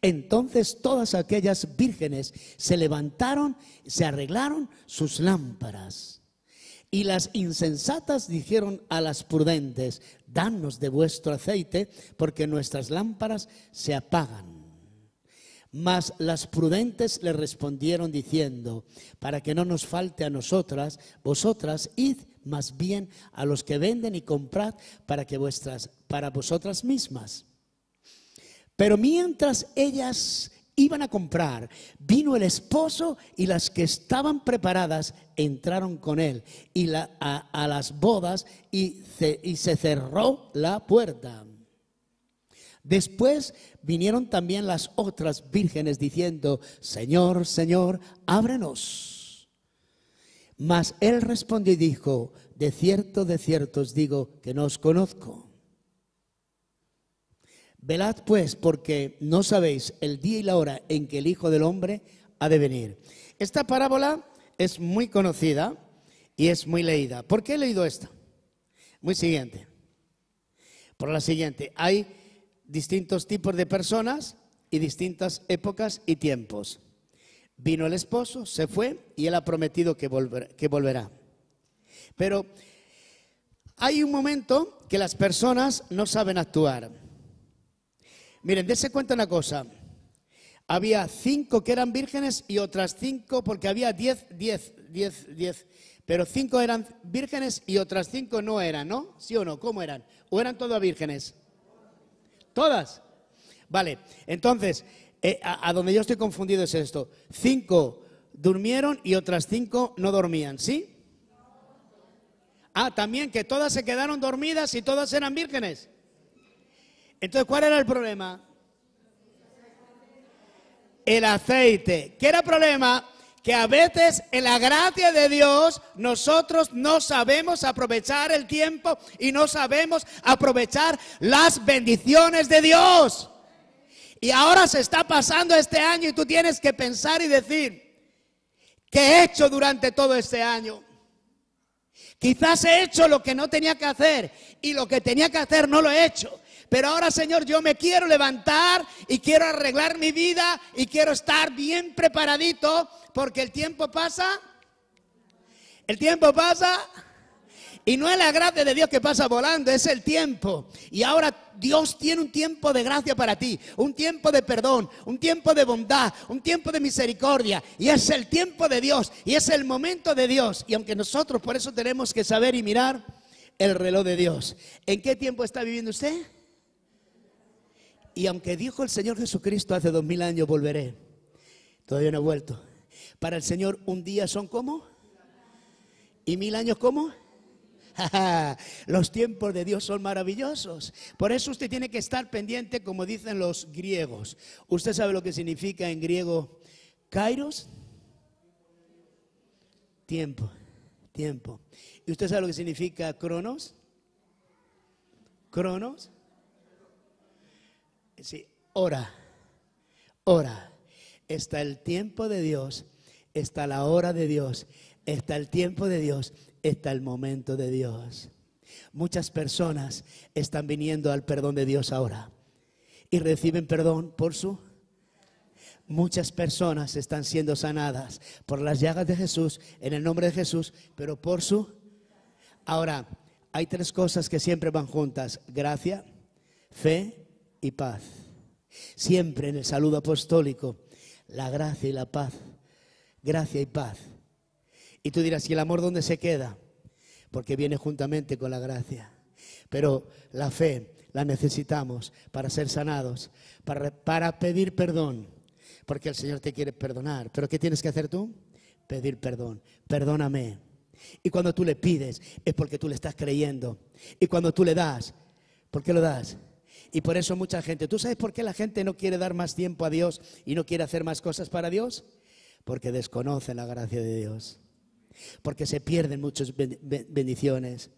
Entonces todas aquellas vírgenes se levantaron, se arreglaron sus lámparas. Y las insensatas dijeron a las prudentes, danos de vuestro aceite, porque nuestras lámparas se apagan. Mas las prudentes le respondieron diciendo, para que no nos falte a nosotras, vosotras id más bien a los que venden y comprad para vosotras mismas. Pero mientras ellas iban a comprar, vino el esposo y las que estaban preparadas entraron con él a las bodas y se cerró la puerta. Después vinieron también las otras vírgenes diciendo, Señor, Señor, ábrenos. Mas él respondió y dijo, de cierto os digo que no os conozco. Velad pues, porque no sabéis el día y la hora en que el Hijo del Hombre ha de venir. Esta parábola es muy conocida y es muy leída. ¿Por qué he leído esta? Muy siguiente. Por la siguiente, hay distintos tipos de personas y distintas épocas y tiempos. Vino el esposo, se fue y él ha prometido que volverá. Pero hay un momento que las personas no saben actuar. Miren, dése cuenta una cosa. Había 5 que eran vírgenes y otras 5, porque había 10. Pero 5 eran vírgenes y otras 5 no eran, ¿no? ¿Sí o no? ¿Cómo eran? ¿O eran todas vírgenes? ¿Todas? Vale, entonces, a donde yo estoy confundido es esto. 5 durmieron y otras 5 no dormían, ¿sí? También que todas se quedaron dormidas y todas eran vírgenes. Entonces, ¿cuál era el problema? El aceite. ¿Qué era el problema? Que a veces en la gracia de Dios nosotros no sabemos aprovechar el tiempo y no sabemos aprovechar las bendiciones de Dios. Y ahora se está pasando este año y tú tienes que pensar y decir, ¿qué he hecho durante todo este año? Quizás he hecho lo que no tenía que hacer y lo que tenía que hacer no lo he hecho. Pero ahora, Señor, yo me quiero levantar y quiero arreglar mi vida y quiero estar bien preparadito porque el tiempo pasa. El tiempo pasa y no es la gracia de Dios que pasa volando, es el tiempo. Y ahora Dios tiene un tiempo de gracia para ti, un tiempo de perdón, un tiempo de bondad, un tiempo de misericordia. Y es el tiempo de Dios y es el momento de Dios. Y aunque nosotros por eso tenemos que saber y mirar el reloj de Dios. ¿En qué tiempo está viviendo usted? Y aunque dijo el Señor Jesucristo hace 2000 años volveré, todavía no he vuelto. Para el Señor un día son ¿cómo? ¿Y 1000 años cómo? Los tiempos de Dios son maravillosos. Por eso usted tiene que estar pendiente, como dicen los griegos. ¿Usted sabe lo que significa en griego kairos? Tiempo, tiempo. ¿Y usted sabe lo que significa cronos? Cronos. Sí, hora, hora. Está el tiempo de Dios, está la hora de Dios, está el tiempo de Dios, está el momento de Dios. Muchas personas están viniendo al perdón de Dios ahora y reciben perdón por su... Muchas personas están siendo sanadas por las llagas de Jesús, en el nombre de Jesús, pero por su... Ahora, hay 3 cosas que siempre van juntas: gracia, fe y paz. Siempre en el saludo apostólico, la gracia y la paz. Gracia y paz. Y tú dirás, ¿y el amor dónde se queda? Porque viene juntamente con la gracia. Pero la fe la necesitamos para ser sanados, para pedir perdón. Porque el Señor te quiere perdonar. ¿Pero qué tienes que hacer tú? Pedir perdón. Perdóname. Y cuando tú le pides, es porque tú le estás creyendo. Y cuando tú le das, ¿por qué lo das? Y por eso mucha gente, ¿tú sabes por qué la gente no quiere dar más tiempo a Dios y no quiere hacer más cosas para Dios? Porque desconocen la gracia de Dios. Porque se pierden muchas bendiciones.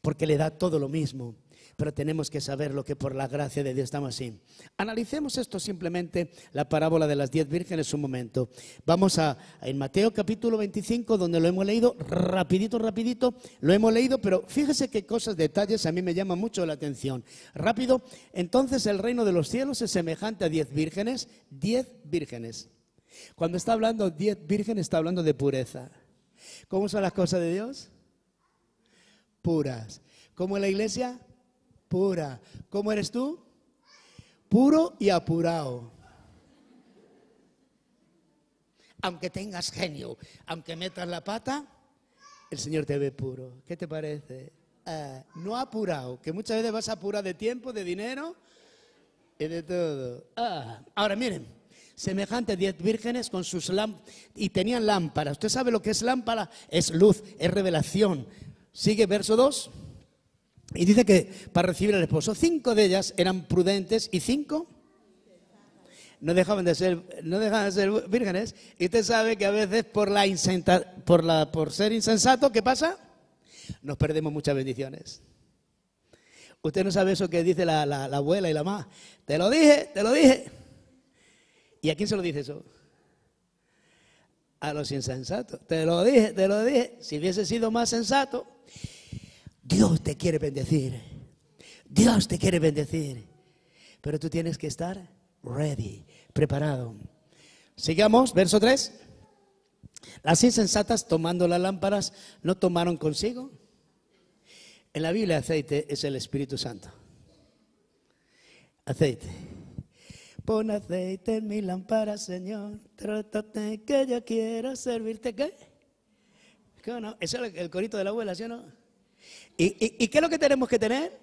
Porque le da todo lo mismo. Pero tenemos que saber lo que por la gracia de Dios estamos así. Analicemos esto simplemente, la parábola de las 10 vírgenes, un momento. Vamos en Mateo capítulo 25, donde lo hemos leído, rapidito, lo hemos leído, pero fíjese qué cosas, detalles a mí me llaman mucho la atención. Rápido, entonces el reino de los cielos es semejante a 10 vírgenes, 10 vírgenes. Cuando está hablando 10 vírgenes, está hablando de pureza. ¿Cómo son las cosas de Dios? Puras. ¿Cómo es la iglesia? Pura. ¿Cómo eres tú? Puro y apurado. Aunque tengas genio, aunque metas la pata, el Señor te ve puro. ¿Qué te parece? No apurado, que muchas veces vas a apurar de tiempo, de dinero y de todo. Ahora miren, semejante 10 vírgenes con sus lámparas, y tenían lámparas. ¿Usted sabe lo que es lámpara? Es luz, es revelación. Sigue verso 2. Y dice que para recibir al esposo, 5 de ellas eran prudentes y 5 no dejaban de ser vírgenes. Y usted sabe que a veces por ser insensato, ¿qué pasa? Nos perdemos muchas bendiciones. Usted no sabe eso que dice la abuela y la mamá. Te lo dije. ¿Y a quién se lo dice eso? A los insensatos. Te lo dije. Si hubiese sido más sensato, Dios te quiere bendecir. Dios te quiere bendecir. Pero tú tienes que estar ready, preparado. Sigamos, verso 3. Las insensatas, tomando las lámparas, no tomaron consigo. En la Biblia, aceite es el Espíritu Santo. Aceite. Pon aceite en mi lámpara, Señor. Trátate que yo quiero servirte. ¿Qué? No, eso es el corito de la abuela, ¿sí o no? ¿Y qué es lo que tenemos que tener?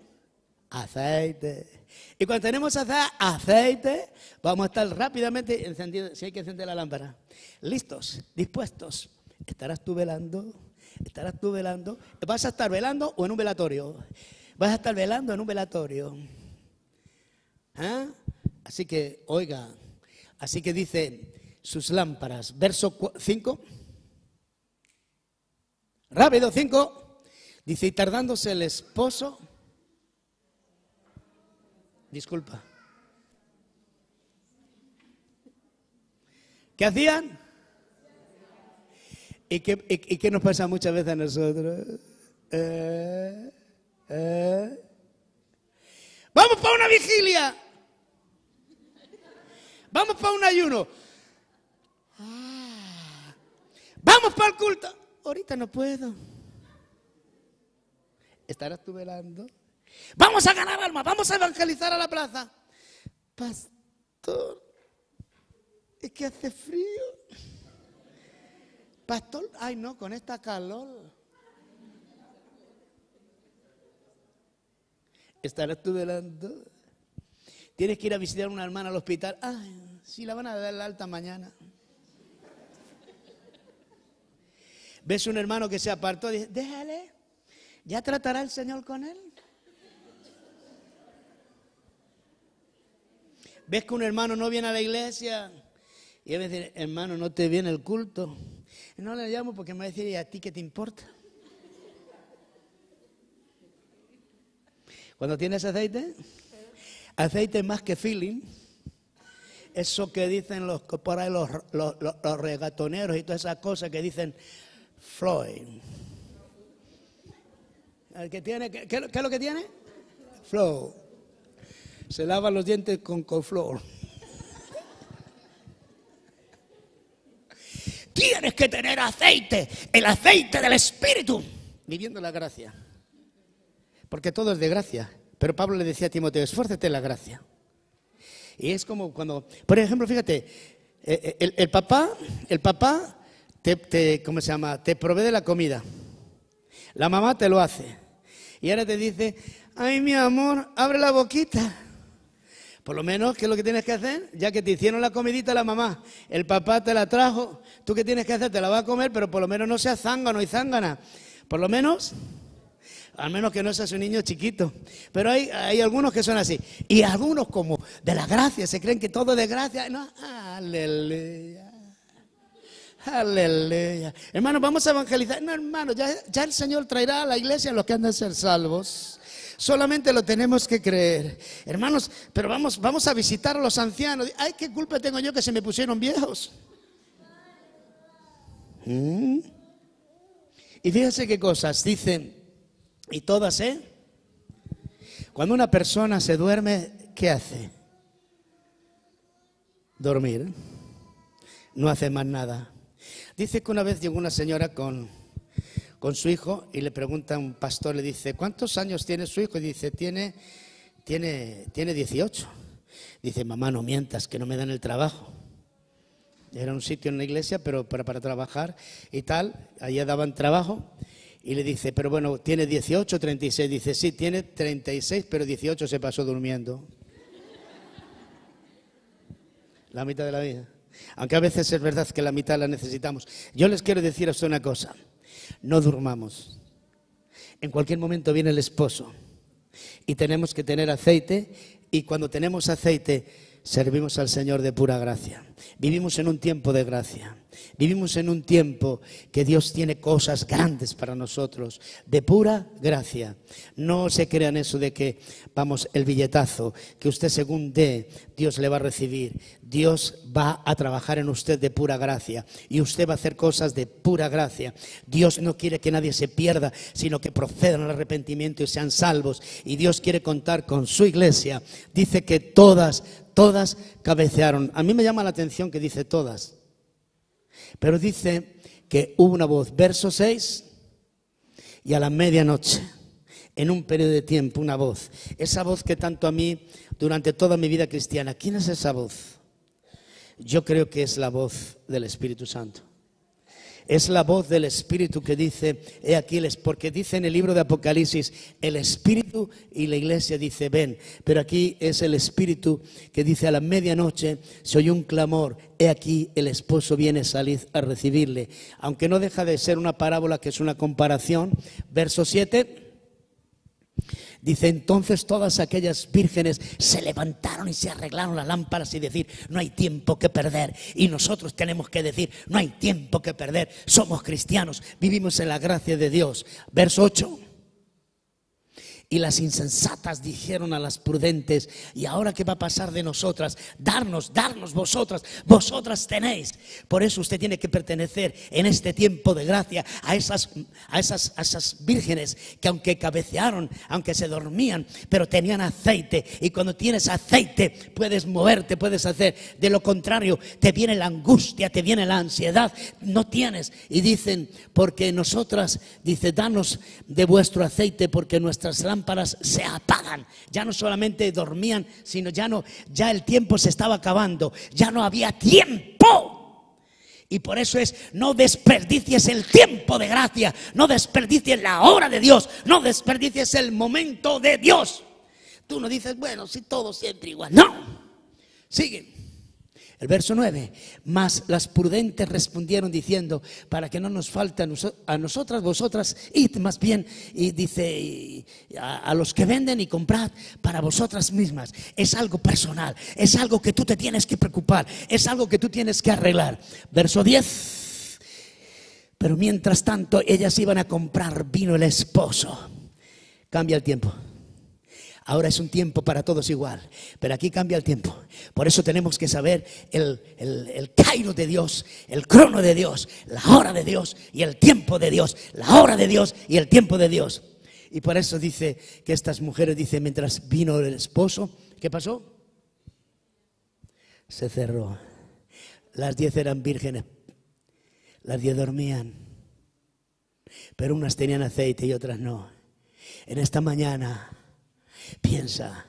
Aceite. Y cuando tenemos aceite, vamos a estar rápidamente encendidos. Si hay que encender la lámpara, listos, dispuestos. Estarás tú velando. ¿Vas a estar velando o en un velatorio? Vas a estar velando en un velatorio. Así que, oiga, así que dice sus lámparas, verso 5. Rápido, 5. Dice, y tardándose el esposo, disculpa, ¿qué hacían? ¿Y qué nos pasa muchas veces a nosotros? Vamos para una vigilia, vamos para un ayuno, vamos para el culto, ahorita no puedo. Estarás tú velando. Vamos a ganar almas, vamos a evangelizar a la plaza. Pastor, es que hace frío. Pastor, ay no, con esta calor. Estarás tú velando. Tienes que ir a visitar a una hermana al hospital. Ay, sí, la van a dar la alta mañana. Ves un hermano que se apartó y dice, déjale, ya tratará el Señor con él. Ves que un hermano no viene a la iglesia y a veces, hermano, no te viene el culto. Y no le llamo porque me va a decir, ¿y a ti qué te importa? Cuando tienes aceite, aceite más que feeling, eso que dicen por ahí los reggaetoneros y todas esas cosas que dicen Floyd. El que tiene, ¿qué es lo que tiene? Flow. Se lava los dientes con flor. Tienes que tener aceite, el aceite del Espíritu, viviendo la gracia. Porque todo es de gracia. Pero Pablo le decía a Timoteo, esfuérzate en la gracia. Y es como cuando, por ejemplo, fíjate, el papá ¿cómo se llama? Te provee de la comida. La mamá te lo hace. Y ahora te dice, ay, mi amor, abre la boquita. Por lo menos, ¿qué es lo que tienes que hacer? Ya que te hicieron la comidita la mamá, el papá te la trajo, ¿tú qué tienes que hacer? Te la vas a comer, pero por lo menos no seas zángano y zángana. Por lo menos, al menos que no seas un niño chiquito. Pero hay algunos que son así. Y algunos como de la gracia, se creen que todo es de gracia. No, aleluya. Aleluya. Hermano, vamos a evangelizar. No, hermano, ya el Señor traerá a la iglesia a los que han de ser salvos. Solamente lo tenemos que creer. Hermanos, pero vamos a visitar a los ancianos. Ay, ¿qué culpa tengo yo que se me pusieron viejos? Y fíjense qué cosas dicen. Y todas, cuando una persona se duerme, ¿qué hace? Dormir. No hace más nada. Dice que una vez llegó una señora con su hijo y le pregunta a un pastor, le dice, ¿cuántos años tiene su hijo? Y dice, tiene 18. Dice, mamá, no mientas, que no me dan el trabajo. Era un sitio en la iglesia, pero para trabajar y tal, allá daban trabajo. Y le dice, pero bueno, ¿tiene 18 o 36? Dice, sí, tiene 36, pero 18 se pasó durmiendo. La mitad de la vida. Aunque a veces es verdad que la mitad la necesitamos. Yo les quiero decir a usted una cosa. No durmamos. En cualquier momento viene el esposo. Y tenemos que tener aceite. Y cuando tenemos aceite, servimos al Señor de pura gracia. Vivimos en un tiempo de gracia. Vivimos en un tiempo que Dios tiene cosas grandes para nosotros, de pura gracia. No se crean eso de que, vamos, el billetazo, que usted según dé, Dios le va a recibir. Dios va a trabajar en usted de pura gracia y usted va a hacer cosas de pura gracia. Dios no quiere que nadie se pierda, sino que procedan al arrepentimiento y sean salvos. Y Dios quiere contar con su iglesia. Dice que todas cabecearon. A mí me llama la atención que dice todas. Pero dice que hubo una voz, verso 6, y a la medianoche, en un periodo de tiempo, una voz. Esa voz que tanto a mí, durante toda mi vida cristiana, ¿quién es esa voz? Yo creo que es la voz del Espíritu Santo. Es la voz del Espíritu que dice, he aquí, porque dice en el libro de Apocalipsis, el Espíritu y la iglesia dice, ven. Pero aquí es el Espíritu que dice, a la medianoche se oyó un clamor, he aquí, el esposo viene, salid a recibirle. Aunque no deja de ser una parábola, que es una comparación. Verso 7. Dice, entonces todas aquellas vírgenes se levantaron y se arreglaron las lámparas y decir, no hay tiempo que perder. Y nosotros tenemos que decir, no hay tiempo que perder. Somos cristianos, vivimos en la gracia de Dios. Verso 8. Y las insensatas dijeron a las prudentes, ¿y ahora qué va a pasar de nosotras? Darnos vosotras tenéis. Por eso usted tiene que pertenecer en este tiempo de gracia a esas vírgenes que aunque cabecearon, aunque se dormían, pero tenían aceite. Y cuando tienes aceite puedes moverte, puedes hacer. De lo contrario te viene la angustia, te viene la ansiedad, no tienes. Y dicen, porque nosotras, dice, danos de vuestro aceite porque nuestras lámparas se apagan. Ya no solamente dormían, sino ya el tiempo se estaba acabando, ya no había tiempo. Y por eso no desperdicies el tiempo de gracia, no desperdicies la hora de Dios, no desperdicies el momento de Dios. Tú no dices, bueno, si todo siempre igual. No, sigue. El verso 9, mas las prudentes respondieron diciendo, para que no nos falte a nosotras, vosotras, id más bien, y dice, a los que venden y comprad para vosotras mismas. Es algo personal, es algo que tú te tienes que preocupar, es algo que tú tienes que arreglar. Verso 10, pero mientras tanto ellas iban a comprar vino el esposo. Cambia el tiempo. Ahora es un tiempo para todos igual, pero aquí cambia el tiempo. Por eso tenemos que saber el Kairos de Dios, el crono de Dios, la hora de Dios y el tiempo de Dios, la hora de Dios y el tiempo de Dios. Y por eso dice que estas mujeres, dice, mientras vino el esposo, ¿qué pasó? Se cerró. Las 10 eran vírgenes, las 10 dormían, pero unas tenían aceite y otras no. En esta mañana piensa,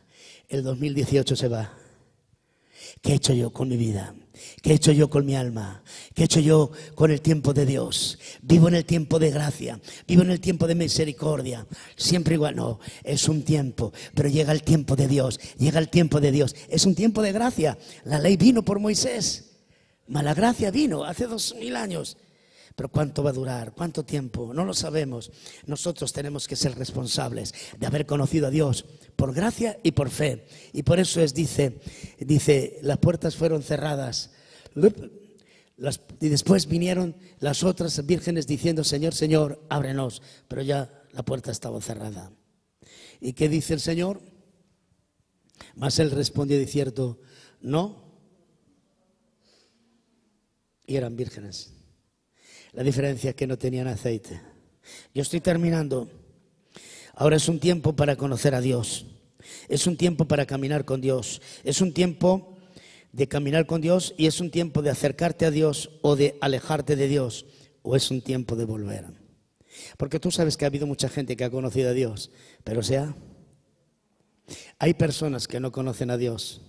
el 2018 se va. ¿Qué he hecho yo con mi vida? ¿Qué he hecho yo con mi alma? ¿Qué he hecho yo con el tiempo de Dios? Vivo en el tiempo de gracia, vivo en el tiempo de misericordia. Siempre igual, no, es un tiempo, pero llega el tiempo de Dios, llega el tiempo de Dios. Es un tiempo de gracia. La ley vino por Moisés, mas la gracia vino hace 2000 años. Pero ¿cuánto va a durar? ¿Cuánto tiempo? No lo sabemos. Nosotros tenemos que ser responsables de haber conocido a Dios por gracia y por fe. Y por eso dice, las puertas fueron cerradas. Y después vinieron las otras vírgenes diciendo, Señor, Señor, ábrenos. Pero ya la puerta estaba cerrada. ¿Y qué dice el Señor? Mas él respondió diciendo, no. Y eran vírgenes. La diferencia es que no tenían aceite. Yo estoy terminando. Ahora es un tiempo para conocer a Dios. Es un tiempo para caminar con Dios. Es un tiempo de caminar con Dios y es un tiempo de acercarte a Dios o de alejarte de Dios. O es un tiempo de volver. Porque tú sabes que ha habido mucha gente que ha conocido a Dios, pero hay personas que no conocen a Dios.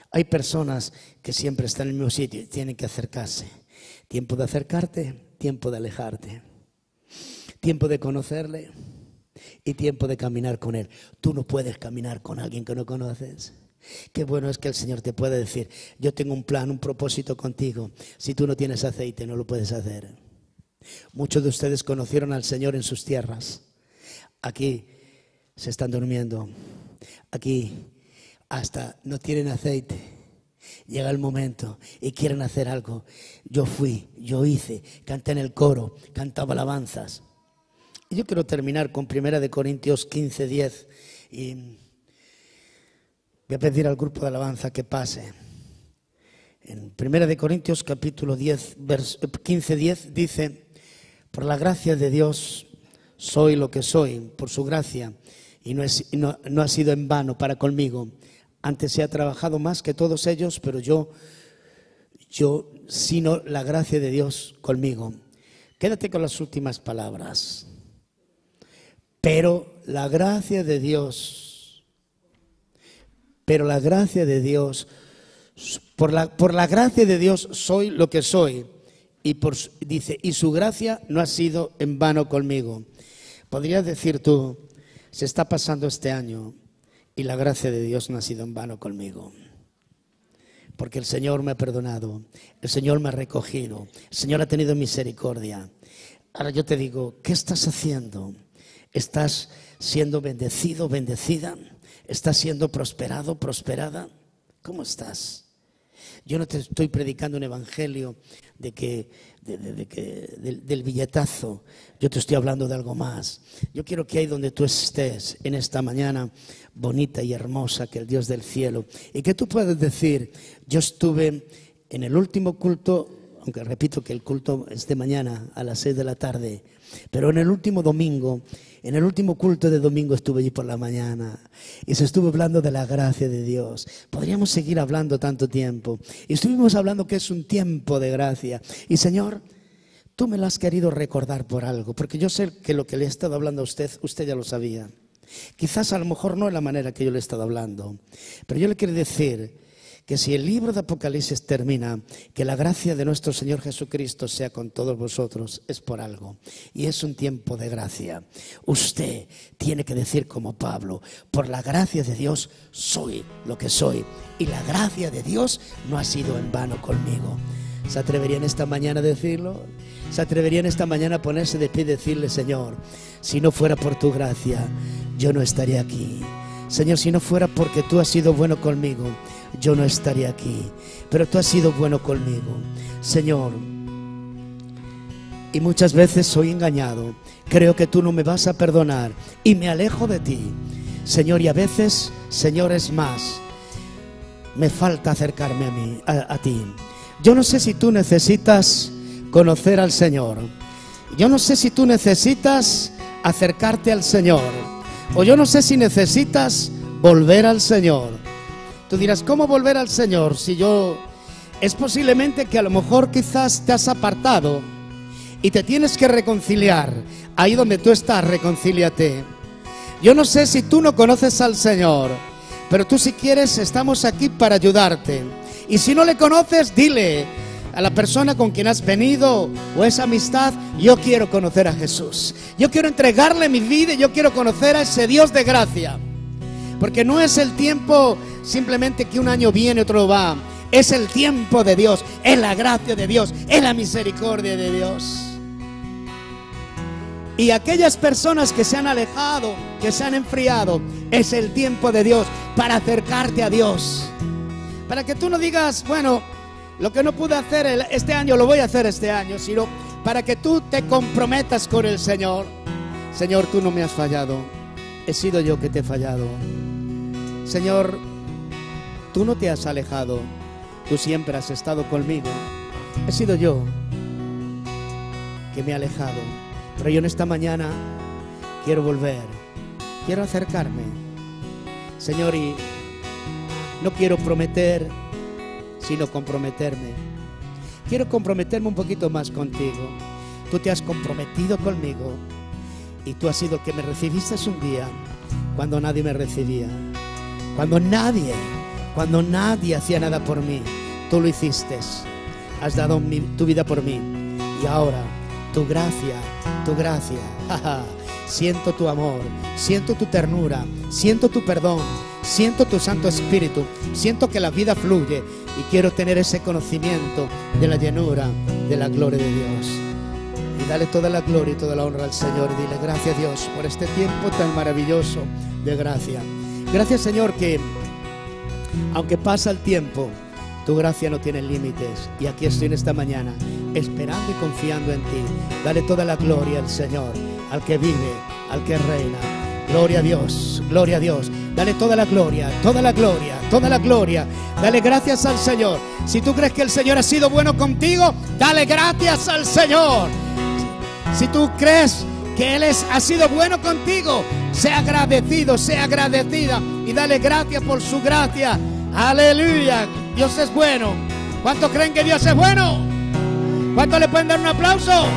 Hay personas que siempre están en el mismo sitio y tienen que acercarse. Tiempo de acercarte, tiempo de alejarte. Tiempo de conocerle y tiempo de caminar con Él. Tú no puedes caminar con alguien que no conoces. Qué bueno es que el Señor te puede decir, yo tengo un plan, un propósito contigo. Si tú no tienes aceite, no lo puedes hacer. Muchos de ustedes conocieron al Señor en sus tierras. Aquí se están durmiendo. Aquí hasta no tienen aceite. Llega el momento y quieren hacer algo. Yo fui, yo hice, canté en el coro, cantaba alabanzas. Y yo quiero terminar con 1 Corintios 15:10 y voy a pedir al grupo de alabanza que pase. En 1 Corintios capítulo 15:10 dice, por la gracia de Dios soy lo que soy, por su gracia, y no ha sido en vano para conmigo. Antes se ha trabajado más que todos ellos, pero yo sino la gracia de Dios conmigo. Quédate con las últimas palabras. Pero la gracia de Dios, por la gracia de Dios soy lo que soy. Dice, y su gracia no ha sido en vano conmigo. Podrías decir tú, se está pasando este año y la gracia de Dios no ha sido en vano conmigo. Porque el Señor me ha perdonado, el Señor me ha recogido, el Señor ha tenido misericordia. Ahora yo te digo, ¿qué estás haciendo? ¿Estás siendo bendecido, bendecida? ¿Estás siendo prosperado, prosperada? ¿Cómo estás? Yo no te estoy predicando un evangelio del billetazo. Yo te estoy hablando de algo más. Yo quiero que ahí donde tú estés en esta mañana bonita y hermosa, que el Dios del cielo, y que tú puedas decir, yo estuve en el último culto, aunque repito que el culto es de mañana a las 6 de la tarde, pero en el último domingo, en el último culto de domingo estuve allí por la mañana y se estuvo hablando de la gracia de Dios. Podríamos seguir hablando tanto tiempo y estuvimos hablando que es un tiempo de gracia. Y Señor, tú me lo has querido recordar por algo, porque yo sé que lo que le he estado hablando a usted ya lo sabía. Quizás a lo mejor no de la manera que yo le he estado hablando, pero yo le quiero decir que si el libro de Apocalipsis termina, que la gracia de nuestro Señor Jesucristo sea con todos vosotros, es por algo. Y es un tiempo de gracia. Usted tiene que decir como Pablo: por la gracia de Dios soy lo que soy. Y la gracia de Dios no ha sido en vano conmigo. ¿Se atrevería en esta mañana a decirlo? ¿Se atrevería en esta mañana a ponerse de pie y decirle: Señor, si no fuera por tu gracia, yo no estaría aquí? Señor, si no fuera porque tú has sido bueno conmigo, yo no estaría aquí. Pero tú has sido bueno conmigo, Señor. Y muchas veces soy engañado. Creo que tú no me vas a perdonar y me alejo de ti, Señor. Y a veces, Señor, es más, me falta acercarme a ti. Yo no sé si tú necesitas conocer al Señor. Yo no sé si tú necesitas acercarte al Señor. O yo no sé si necesitas volver al Señor. Tú dirás: ¿cómo volver al Señor? Si yo... Es posiblemente que a lo mejor quizás te has apartado y te tienes que reconciliar. Ahí donde tú estás, reconcíliate. Yo no sé si tú no conoces al Señor, pero tú, si quieres, estamos aquí para ayudarte. Y si no le conoces, dile a la persona con quien has venido o esa amistad: yo quiero conocer a Jesús, yo quiero entregarle mi vida y yo quiero conocer a ese Dios de gracia. Porque no es el tiempo simplemente que un año viene, otro va. Es el tiempo de Dios, es la gracia de Dios, es la misericordia de Dios. Y aquellas personas que se han alejado, que se han enfriado, es el tiempo de Dios para acercarte a Dios. Para que tú no digas: bueno, lo que no pude hacer este año lo voy a hacer este año, sino para que tú te comprometas con el Señor. Señor, tú no me has fallado, he sido yo que te he fallado. Señor, tú no te has alejado, tú siempre has estado conmigo. He sido yo que me he alejado, pero yo en esta mañana quiero volver, quiero acercarme, Señor, y no quiero prometer, sino comprometerme. Quiero comprometerme un poquito más contigo. Tú te has comprometido conmigo y tú has sido el que me recibiste un día cuando nadie me recibía, cuando nadie hacía nada por mí. Tú lo hiciste, has dado tu vida por mí. Y ahora tu gracia, siento tu amor, siento tu ternura, siento tu perdón, siento tu Santo Espíritu, siento que la vida fluye y quiero tener ese conocimiento de la llenura de la gloria de Dios. Y dale toda la gloria y toda la honra al Señor y dile: gracias, Dios, por este tiempo tan maravilloso de gracia. Gracias, Señor, que aunque pasa el tiempo, tu gracia no tiene límites. Y aquí estoy en esta mañana esperando y confiando en ti. Dale toda la gloria al Señor, al que vive, al que reina. Gloria a Dios, gloria a Dios. Dale toda la gloria, toda la gloria, toda la gloria. Dale gracias al Señor. Si tú crees que el Señor ha sido bueno contigo, dale gracias al Señor. Si tú crees que Él ha sido bueno contigo, sea agradecido, sea agradecida y dale gracias por su gracia. Aleluya, Dios es bueno. ¿Cuántos creen que Dios es bueno? ¿Cuántos le pueden dar un aplauso?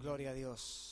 Gloria a Dios.